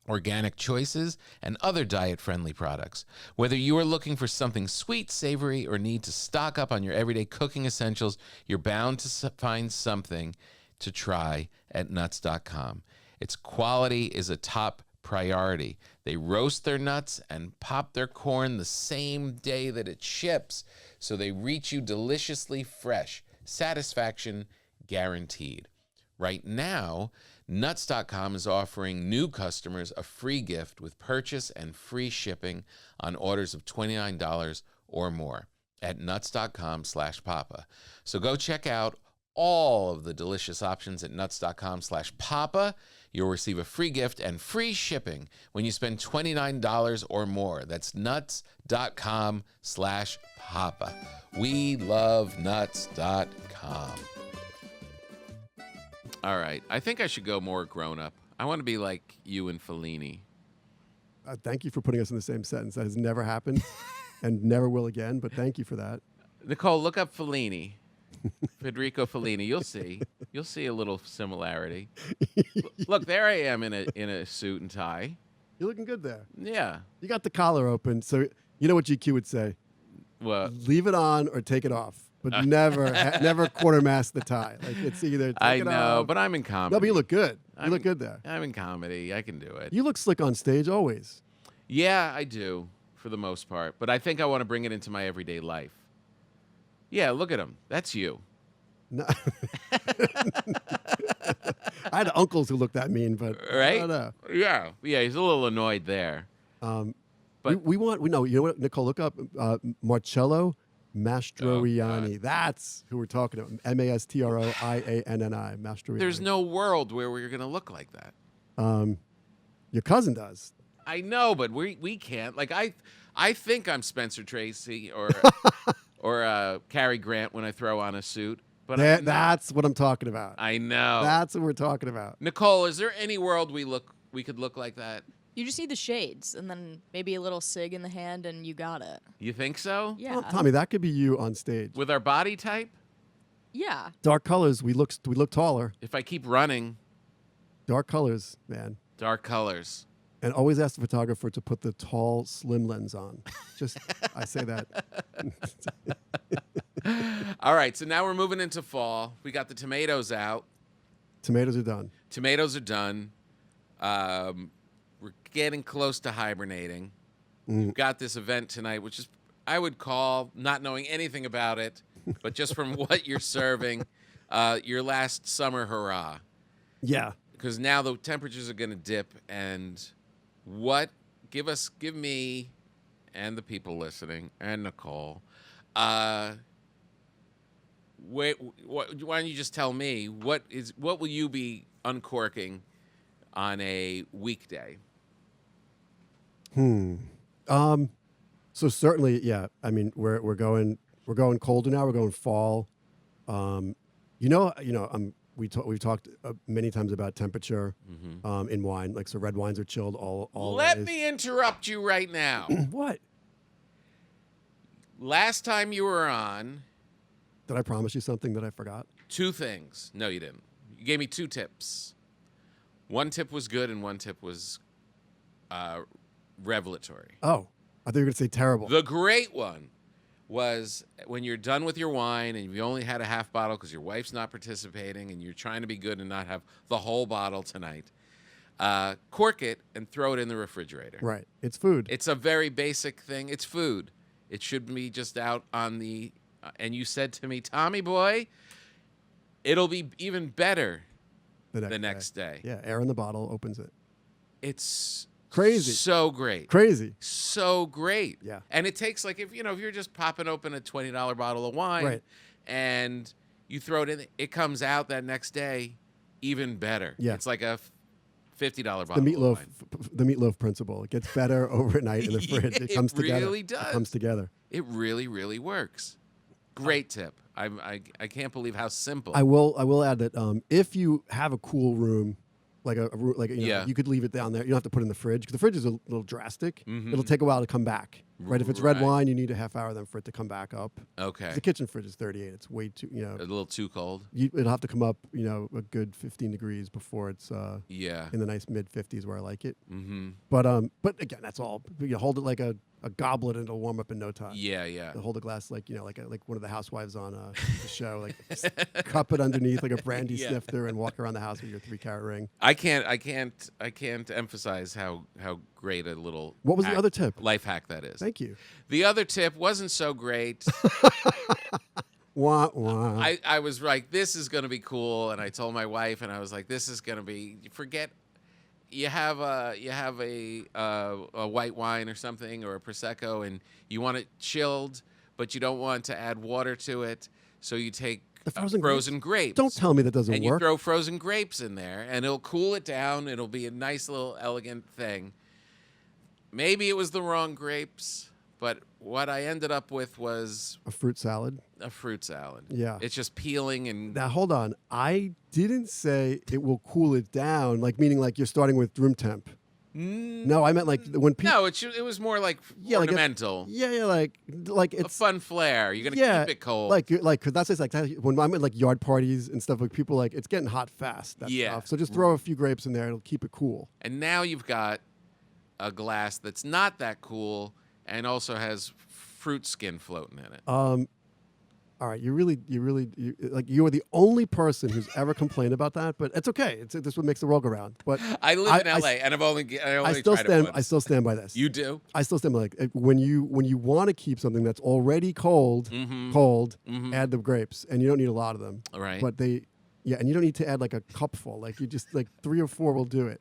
organic choices, and other diet-friendly products. Whether you are looking for something sweet, savory, or need to stock up on your everyday cooking essentials, you're bound to find something to try at nuts.com. Its quality is a top priority. They roast their nuts and pop their corn the same day that it ships, so they reach you deliciously fresh. Satisfaction guaranteed. Right now, Nuts.com is offering new customers a free gift with purchase and free shipping on orders of $29 or more at nuts.com/papa. So go check out all of the delicious options at nuts.com/papa. You'll receive a free gift and free shipping when you spend $29 or more. That's nuts.com/papa. We love nuts.com. All right. I think I should go more grown up. I want to be like you and Fellini. Thank you for putting us in the same sentence. That has never happened and never will again, but thank you for that. Nicole, look up Fellini. Federico Fellini. You'll see. You'll see a little similarity. Look, there I am in a suit and tie. You're looking good there. Yeah. You got the collar open, so you know what GQ would say. What? Leave it on or take it off. But never quartermass the tie. Like it's either take it know, off. but I'm in comedy. No, but you look good. You look good there. I'm in comedy. I can do it. You look slick on stage always. Yeah, I do, for the most part. But I think I want to bring it into my everyday life. Yeah, look at him. That's you. No. I had uncles who looked that mean, but right? I don't know. Yeah, he's a little annoyed there. But you know what, Nicole, look up Marcello Mastroianni. Oh, That's who we're talking about. Mastroianni. Mastroianni. There's no world where we're going to look like that. Your cousin does. I know, but we can't. Like I think I'm Spencer Tracy or or Cary Grant when I throw on a suit. But that's what I'm talking about. I know. That's what we're talking about. Nicole, is there any world we could look like that? You just need the shades and then maybe a little cig in the hand and you got it. You think so? Yeah. Well, Tommy, that could be you on stage. With our body type? Yeah. Dark colors, we look taller. If I keep running. Dark colors, man. Dark colors. And always ask the photographer to put the tall, slim lens on. Just, I say that. All right, so now we're moving into fall. We got the tomatoes out. Tomatoes are done. Tomatoes are done. We're getting close to hibernating. We've got this event tonight, which is, I would call, not knowing anything about it, but just from what you're serving, your last summer hurrah. Yeah. Because now the temperatures are going to dip, and give me, and the people listening, and Nicole, Wait, why don't you just tell me what will you be uncorking on a weekday? So certainly, yeah. I mean, we're going colder now. We're going fall. We've talked many times about temperature in wine. Like, so red wines are chilled all Let days. me interrupt you right now. What? Last time you were on, Did I promise you something that I forgot? 2 things. No, you didn't. You gave me 2 tips. One tip was good, and one tip was revelatory. Oh, I thought you were going to say terrible. The great one was when you're done with your wine and you only had a half bottle because your wife's not participating and you're trying to be good and not have the whole bottle tonight. Cork it and throw it in the refrigerator. Right. It's food. It's a very basic thing. It's food. It should be just out on the... and you said to me, Tommy boy, it'll be even better the next day. Yeah, air in the bottle opens it. It's crazy. So great. Crazy. So great. Yeah. And it takes, like, if you're just popping open a $20 bottle of wine right. and you throw it in, it comes out that next day even better. Yeah. It's like a $50 bottle the meatloaf, of wine. The meatloaf principle. It gets better overnight in the fridge. It comes together. It really does. It comes together. It really, really works. Great tip. I can't believe how simple. I will add that if you have a cool room, you could leave it down there. You don't have to put it in the fridge because the fridge is a little drastic. Mm-hmm. It'll take a while to come back. Right. If it's red wine, you need a half hour then for it to come back up. Okay. The kitchen fridge is 38. It's way too a little too cold. It'll have to come up a good 15 degrees before it's in the nice mid 50s where I like it. Mm-hmm. But again, that's all. You hold it like a goblet and it'll warm up in no time. Yeah, yeah. You'll hold a glass like one of the housewives on the show, like cup it underneath like a brandy snifter and walk around the house with your 3-carat ring. I can't emphasize how great a little What was the other tip? Life hack that is. Thank you. The other tip wasn't so great. Wah, wah. I was like, this is going to be cool, and I told my wife, and I was like, this is going to be, forget, you have a white wine or something or a prosecco, and you want it chilled, but you don't want to add water to it, so you take the frozen grapes. Don't tell me that doesn't and work. And you throw frozen grapes in there, and it'll cool it down. It'll be a nice little elegant thing. Maybe it was the wrong grapes, but what I ended up with was a fruit salad. A fruit salad. Yeah. It's just peeling and... Now, hold on. I didn't say it will cool it down, meaning you're starting with room temp. No, I meant when people... No, it was more like ornamental. Like it's... a fun flair. You're going to keep it cold. Cause that's just when I'm at yard parties and stuff, people it's getting hot fast. That stuff. So just throw a few grapes in there. It'll keep it cool. And now you've got a glass that's not that cool and also has fruit skin floating in it. All right, you are the only person who's ever complained about that, but it's okay. This is what makes the world go round. But I live in LA, and I still stand by this. You do? I still stand by when you want to keep something that's already cold, add the grapes, and you don't need a lot of them. Right. But and you don't need to add a cupful. You just 3 or 4 will do it.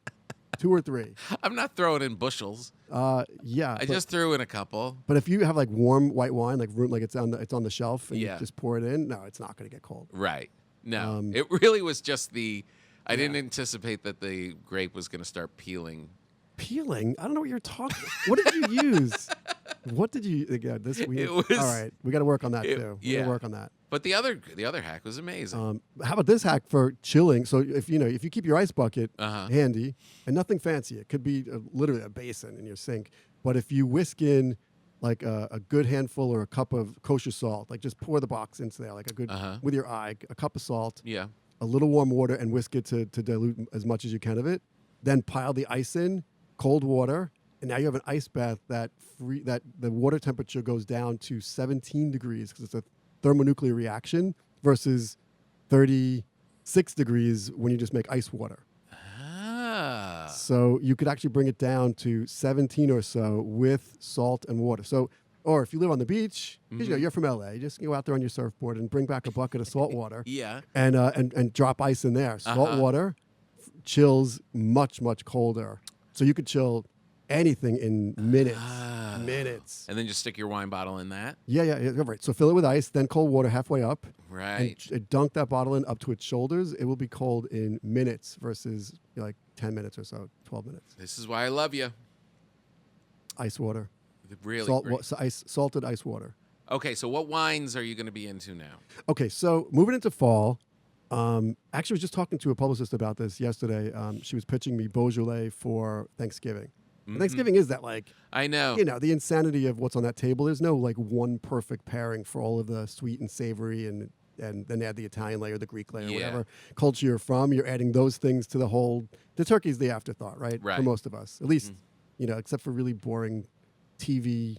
2 or 3. I'm not throwing in bushels. I just threw in a couple. But if you have warm white wine, it's on the shelf, and you just pour it in, no, it's not going to get cold. Right. No, it really was just I didn't anticipate that the grape was going to start peeling. Peeling? I don't know what you're talking. What did you use? What did you? Again, all right, we got to work on that too. We got to work on that. But the other hack was amazing. How about this hack for chilling? So if you keep your ice bucket handy and nothing fancy, it could be literally a basin in your sink. But if you whisk in a good handful or a cup of kosher salt, just pour the box into there, a good with your eye, a cup of salt, a little warm water, and whisk it to dilute as much as you can of it. Then pile the ice in, cold water, and now you have an ice bath that the water temperature goes down to 17 degrees because it's a thermonuclear reaction versus 36 degrees when you just make ice water. Ah. So you could actually bring it down to 17 or so with salt and water. So, or if you live on the beach, you're from LA, you just go out there on your surfboard and bring back a bucket of salt water. And drop ice in there. Salt water chills much, much colder. So you could chill anything in minutes. Ah. Minutes. And then just stick your wine bottle in that. Yeah, right. So fill it with ice, then cold water halfway up. Right. And dunk that bottle in up to its shoulders. It will be cold in minutes versus like 10 minutes or so, 12 minutes. This is why I love you. Ice water. Really great. Salted ice water. Okay, so what wines are you going to be into now? Okay, so moving into fall, actually I was just talking to a publicist about this yesterday. She was pitching me Beaujolais for Thanksgiving. And Thanksgiving is that like, I know. the insanity of what's on that table. There's no like one perfect pairing for all of the sweet and savory and then add the Italian layer, the Greek layer, whatever culture you're from. You're adding those things to the whole. The turkey's the afterthought, right? Right. For most of us, at least, except for really boring TV,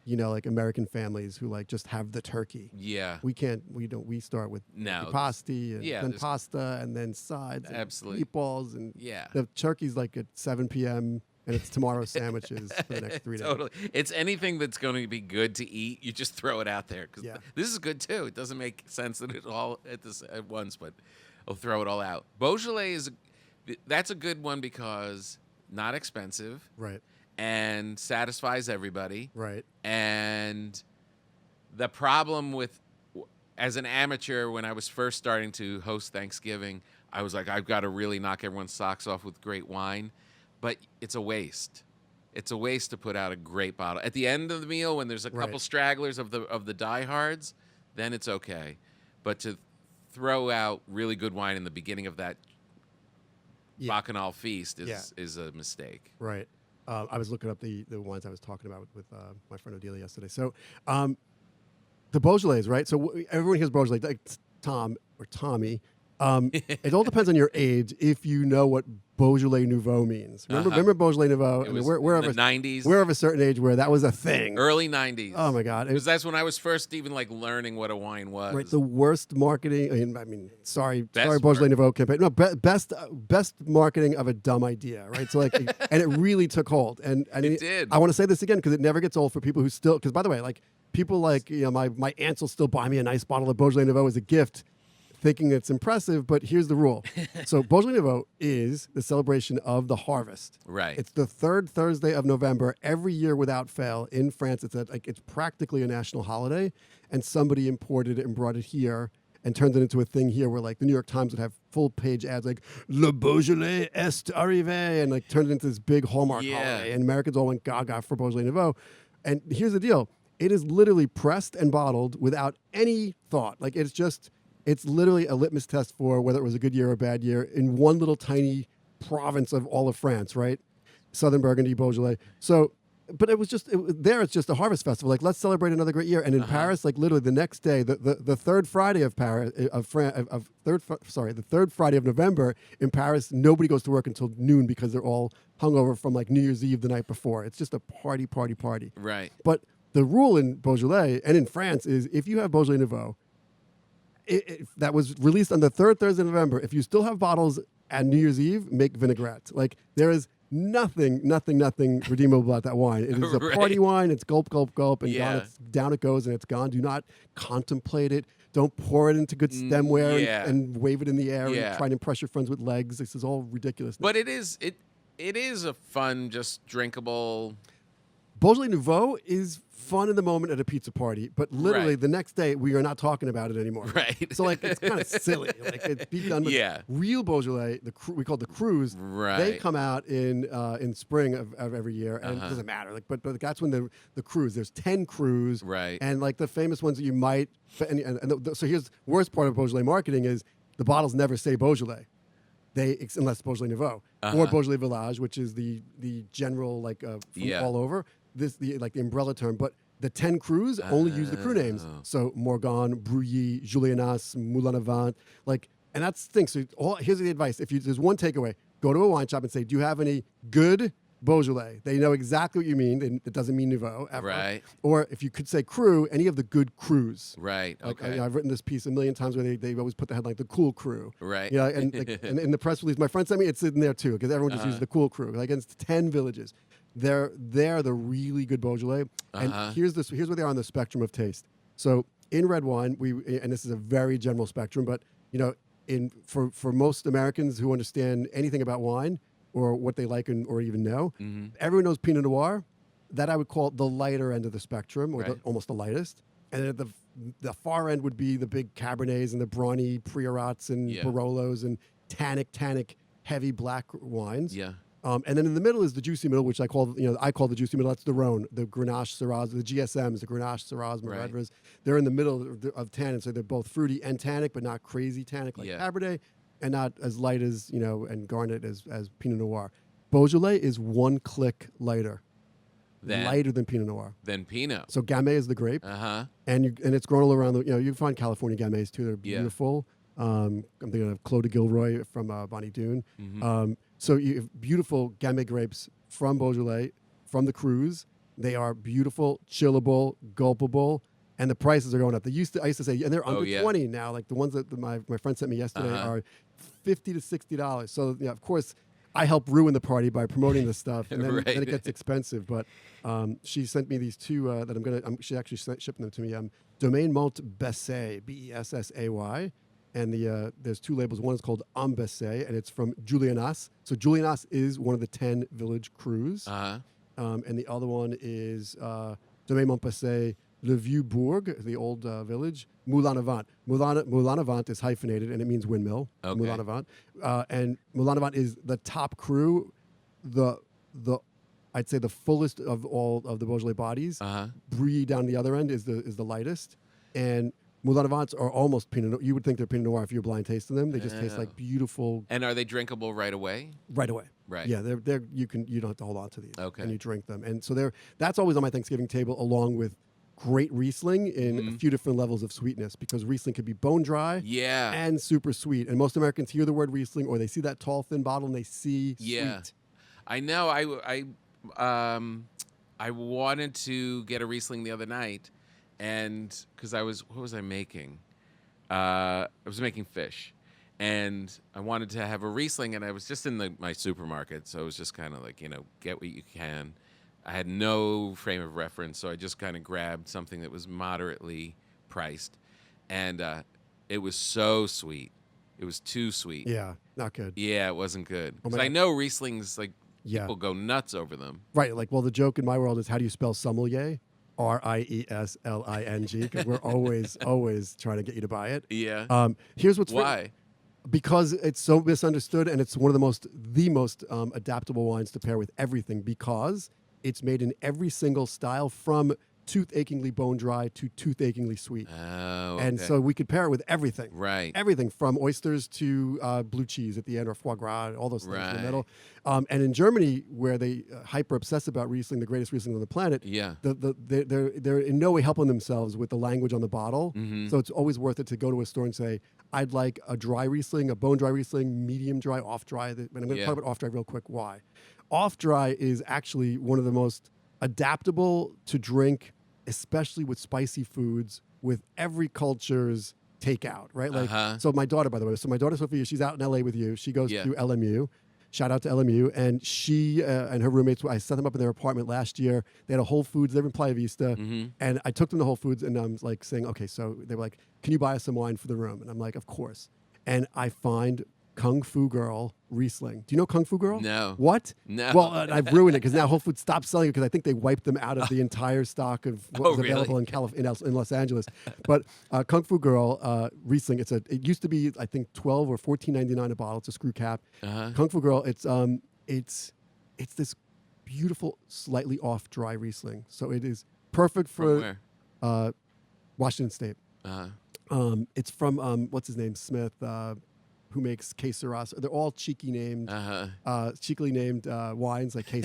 like American families who like just have the turkey. Yeah. We start with pasti and then pasta and then sides Absolutely. and meatballs and Yeah. the turkey's like at 7 p.m. and it's tomorrow's sandwiches for the next 3 days. Totally. It's anything that's going to be good to eat. You just throw it out there. Because this is good, too. It doesn't make sense that it's all at once, but I'll throw it all out. Beaujolais that's a good one because not expensive. Right. And satisfies everybody. Right. And the problem as an amateur, when I was first starting to host Thanksgiving, I was like, I've got to really knock everyone's socks off with great wine. But it's a waste. It's a waste to put out a great bottle. At the end of the meal, when there's a couple stragglers of the diehards, then it's okay. But to throw out really good wine in the beginning of that bacchanal feast is a mistake. Right. I was looking up the wines I was talking about with my friend Odelia yesterday. So the Beaujolais, right? So everyone hears Beaujolais, like Tom or Tommy. It all depends on your age if you know what Beaujolais Nouveau means. Remember Beaujolais Nouveau? We're of the 90s. We're of a certain age where that was a thing. Early 90s. Oh, my God. Because that's when I was first even like learning what a wine was. Right. The worst marketing. I mean, sorry, Beaujolais Nouveau campaign. No, best marketing of a dumb idea, right? So like, and it really took hold. And it did. I want to say this again because it never gets old for people who still. Because by the way, like people like my aunts will still buy me a nice bottle of Beaujolais Nouveau as a gift, thinking it's impressive, but here's the rule. So Beaujolais Nouveau is the celebration of the harvest. Right. It's the third Thursday of November every year without fail. In France, it's practically a national holiday, and somebody imported it and brought it here and turned it into a thing here where like the New York Times would have full page ads like Le Beaujolais est arrivé and like turned it into this big Hallmark holiday, and Americans all went gaga for Beaujolais Nouveau. And here's the deal. It is literally pressed and bottled without any thought. Like it's literally a litmus test for whether it was a good year or a bad year in one little tiny province of all of France, right? Southern Burgundy, Beaujolais. So, but it was just, it's just a harvest festival. Like, let's celebrate another great year. And in Paris, like literally the next day, the third Friday of Paris, the third Friday of November in Paris, nobody goes to work until noon because they're all hungover from like New Year's Eve the night before. It's just a party. Right. But the rule in Beaujolais and in France is if you have Beaujolais Nouveau, that was released on the third Thursday of November. If you still have bottles at New Year's Eve, make vinaigrette. Like there is nothing redeemable about that wine. It is a party wine. It's gulp, and down it goes, and it's gone. Do not contemplate it. Don't pour it into good stemware and wave it in the air and try to impress your friends with legs. This is all ridiculous. But it is a fun, just drinkable. Beaujolais Nouveau is fun in the moment at a pizza party, but literally the next day we are not talking about it anymore. Right. So like it's kind of silly. Like it's be done with real Beaujolais. We call it the cruise. Right. They come out in spring of every year, and it doesn't matter. Like, but that's when the cruise. There's 10 cruise. Right. And like the famous ones that you might. So here's the worst part of Beaujolais marketing is the bottles never say Beaujolais. Unless Beaujolais Nouveau or Beaujolais Village, which is the general like from all over. The umbrella term, but the 10 crews only use the crew names. So Morgan, Brouilly, Julianas, Moulin à Vent, and that's the thing. So here's the advice: there's one takeaway, go to a wine shop and say, "Do you have any good Beaujolais?" They know exactly what you mean. It doesn't mean Nouveau ever. Right. Or if you could say cru, any of the good crus. Right. Okay. I've written this piece a million times where they always put the headline, the cool crew. Right. And and in the press release, my friend sent me, it's in there too, because everyone just uses the cool crew. Like it's 10 villages. They're the really good Beaujolais. And here's where they are on the spectrum of taste. So in red wine, and this is a very general spectrum, but for most Americans who understand anything about wine, or what they like or even know. Everyone knows Pinot Noir. That I would call the lighter end of the spectrum, or almost the lightest. And then at the far end would be the big Cabernets and the brawny Priorats and Barolos and tannic, heavy black wines. Yeah. And then in the middle is the juicy middle, which I call the juicy middle. That's the Rhone, the Grenache Syrahs, the GSMs, the Grenache Syrahs, Mourvedres. They're in the middle of tannin, so they're both fruity and tannic, but not crazy tannic like Cabernet, and not as light as and garnet as Pinot Noir. Beaujolais is one click lighter. Lighter than Pinot Noir. Than Pinot. So Gamay is the grape. And it's grown all around. You can find California Gamays too. They're beautiful. I'm thinking of Clos de Gilroy from Bonnie Doon. So you have beautiful Gamay grapes from Beaujolais, from the cruise. They are beautiful, chillable, gulpable, and the prices are going up. I used to say, and they're under 20 now. Like the ones that my friend sent me yesterday are $50 to $60. So of course, I help ruin the party by promoting this stuff, and then it gets expensive. But she sent me these two that she actually shipping them to me. Domaine Mont Bessay, Bessay, and there's two labels. One is called Ambessay, and it's from Julianas. So Julianas is one of the 10 village crews, and the other one is Domaine Mont Bessay, Le Vieux Bourg, the old village. Moulin Avant. Moulin Avant is hyphenated, and it means windmill. Okay. Moulin Avant. And Moulin Avant is the top crew, I'd say the fullest of all of the Beaujolais bodies. Brie down the other end is the lightest. And Moulin Avants are almost Pinot Noir. You would think they're Pinot Noir if you're blind tasting them. They just taste like beautiful. And are they drinkable right away? Right away. Right. Yeah, they're you don't have to hold on to these. Okay. And you drink them. And so that's always on my Thanksgiving table, along with great Riesling in a few different levels of sweetness, because Riesling could be bone dry and super sweet. And most Americans hear the word Riesling, or they see that tall, thin bottle and they see sweet. I know. I wanted to get a Riesling the other night, and because what was I making? I was making fish, and I wanted to have a Riesling, and I was just in my supermarket, so I was just kind of like, get what you can. I had no frame of reference, so I just kind of grabbed something that was moderately priced, and it was so sweet. It was too sweet. Yeah, not good. Yeah, it wasn't good. Because I know Rieslings, people go nuts over them. Right. The joke in my world is, how do you spell sommelier? Riesling, because we're always trying to get you to buy it. Yeah. Here's what's why? Because it's so misunderstood, and it's one of the most adaptable wines to pair with everything, because it's made in every single style, from tooth-achingly bone dry to tooth-achingly sweet. Oh, okay. And so we could pair it with everything. Right. Everything from oysters to blue cheese at the end, or foie gras, all those things in the middle. And in Germany, where they hyper-obsess about Riesling, the greatest Riesling on the planet, they're in no way helping themselves with the language on the bottle. Mm-hmm. So it's always worth it to go to a store and say, I'd like a dry Riesling, a bone dry Riesling, medium dry, off-dry. And I'm going to talk about off-dry real quick. Why? Off-dry is actually one of the most adaptable to drink, especially with spicy foods, with every culture's takeout, right? So my daughter, by the way, Sophia, she's out in LA with you. She goes to LMU. Shout out to LMU. And she and her roommates, I set them up in their apartment last year. They had a Whole Foods. They were in Playa Vista. Mm-hmm. And I took them to Whole Foods, and I'm saying, okay, so they were like, can you buy us some wine for the room? And I'm like, of course. And I find Kung Fu Girl Riesling. Do you know Kung Fu Girl? No. What? No. Well, I've ruined it, because now Whole Foods stopped selling it, because I think they wiped them out of the entire stock of what was available in Los Angeles. But Kung Fu Girl Riesling, it used to be, I think, $12 or $14.99 a bottle. It's a screw cap. Kung Fu Girl, it's this beautiful, slightly off dry Riesling. So it is perfect for Washington State. It's from what's his name, Smith. Who makes K Syrah. They're all cheekily named wines, like K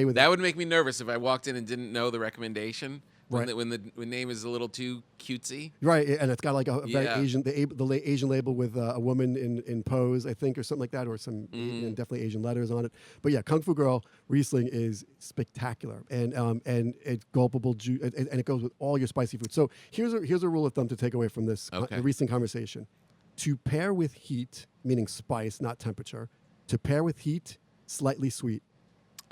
with that would make me nervous if I walked in and didn't know the recommendation. When the name is a little too cutesy. Right, and it's got like a very Asian, the Asian label with a woman in pose, I think, or something like that, or some definitely Asian letters on it. But yeah, Kung Fu Girl Riesling is spectacular, and it's gulpable juice, and it goes with all your spicy food. So here's a rule of thumb to take away from this the Riesling conversation. To pair with heat, meaning spice, not temperature, to pair with heat, slightly sweet.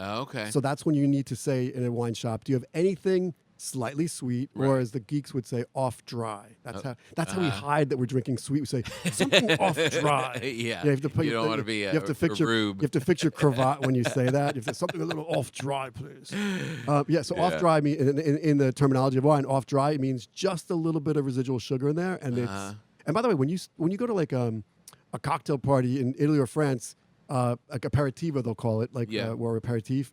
Okay. So that's when you need to say in a wine shop, do you have anything slightly sweet, Right. or as the geeks would say, off dry. That's how we uh-huh. hide that we're drinking sweet. We say something off dry. Yeah. You have to put. You don't want to be you have to fix a your. rube. You have to fix your cravat when you say that. You have to something a little off dry, please. So Yeah. off dry in the terminology of wine, off dry means just a little bit of residual sugar in there, and it's. And by the way, when you go to like a cocktail party in Italy or France, like aperitivo they'll call it, like or aperitif,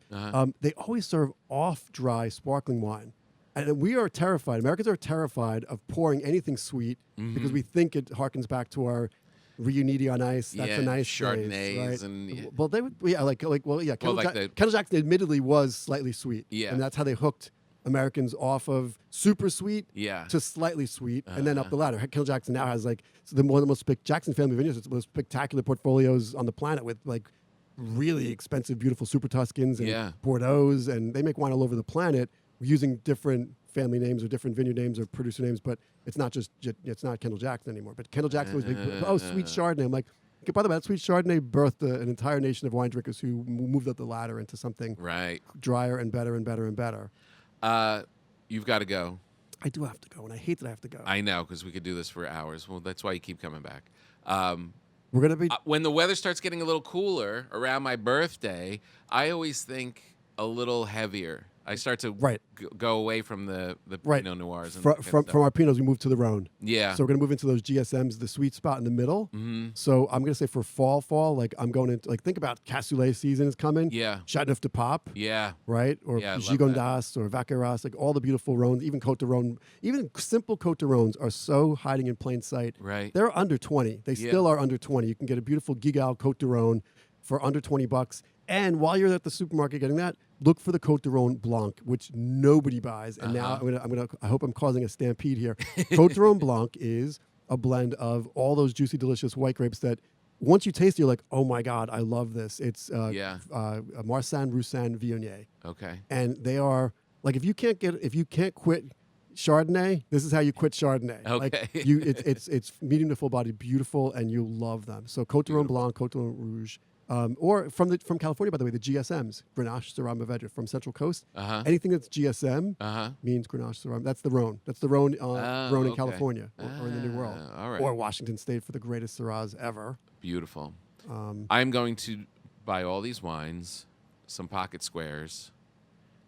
they always serve off dry sparkling wine. And we are terrified. Americans are terrified of pouring anything sweet because we think it harkens back to our Riuniti on ice. That's a nice Chardonnays days, right? and well, they would, Kendall Jackson admittedly was slightly sweet, Yeah. and that's how they hooked Americans off of super sweet Yeah. to slightly sweet, and then up the ladder. Kendall Jackson now has like one of the most Jackson family vineyards. It's the most spectacular portfolios on the planet with like really expensive, beautiful Super Tuscans and Bordeaux's, and they make wine all over the planet using different family names or different vineyard names or producer names, but it's not Kendall Jackson anymore. But Kendall Jackson was big. Sweet Chardonnay. I'm like, by the way, that sweet Chardonnay birthed an entire nation of wine drinkers who moved up the ladder into something drier and better and better and better. You've got to go. I do have to go, and I hate that I have to go. I know, because we could do this for hours. Well, that's why you keep coming back. We're gonna be when the weather starts getting a little cooler around my birthday. I always think a little heavier. I start to go away from the Pinot Noirs. And from our Pinots, we move to the Rhone. Yeah. So we're going to move into those GSMs, the sweet spot in the middle. Mm-hmm. So I'm going to say for fall, like I'm going into, like, think about Cassoulet season is coming. Yeah. Chateauneuf de Pape. Yeah. Right? Or Gigondas or Vaqueras, like all the beautiful Rhones, even Côte de Rhone. Even simple Côte de Rhones are so hiding in plain sight. Right. They're under 20. They still are under 20. You can get a beautiful Gigal Côte de Rhone for under $20. And while you're at the supermarket getting that, look for the Côte de Rhone Blanc, which nobody buys. And now I hope I'm causing a stampede here. Côte de Rhone Blanc is a blend of all those juicy, delicious white grapes that once you taste it, you're like, oh my God, I love this. It's Marsanne, Roussanne, Viognier. Okay. And they are like, if you can't quit Chardonnay, this is how you quit Chardonnay. Okay. Like it's medium to full body, beautiful, and you love them. So Côte de Rhone Blanc, Côte de Rhone Rouge. Or from California, by the way, the GSMs, Grenache, Syrah, Mourvedre, from Central Coast. Anything that's GSM means Grenache, Syrah. That's the Rhone. That's the Rhone, Rhone in California or in the New World. All right. Or Washington State for the greatest Syrahs ever. Beautiful. I'm going to buy all these wines, some pocket squares,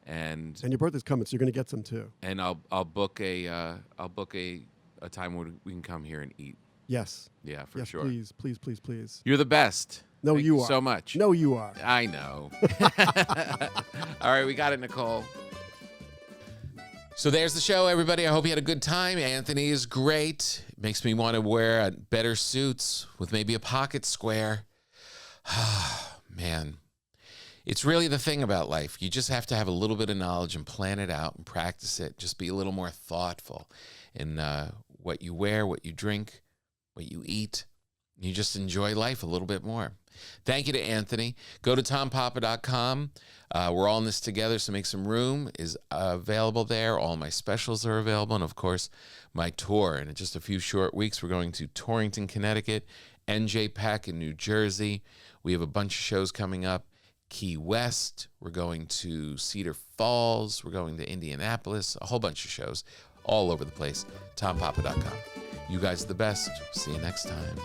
and your birthday's coming, so you're going to get some too. And I'll book a time where we can come here and eat. Yes. Yeah, for sure. Please. You're the best. No, Thank you you are. so much. No, you are. I know. All right, we got it, Nicole. So there's the show, everybody. I hope you had a good time. Anthony is great. Makes me want to wear better suits with maybe a pocket square. Man, it's really the thing about life. You just have to have a little bit of knowledge and plan it out and practice it. Just be a little more thoughtful in what you wear, what you drink, what you eat. You just enjoy life a little bit more. Thank you to Anthony. Go to tompapa.com. We're all in this together, so Make Some Room is available there. All my specials are available. And, of course, my tour. And in just a few short weeks, we're going to Torrington, Connecticut, NJPAC in New Jersey. We have a bunch of shows coming up. Key West. We're going to Cedar Falls. We're going to Indianapolis. A whole bunch of shows all over the place. tompapa.com. You guys are the best. See you next time.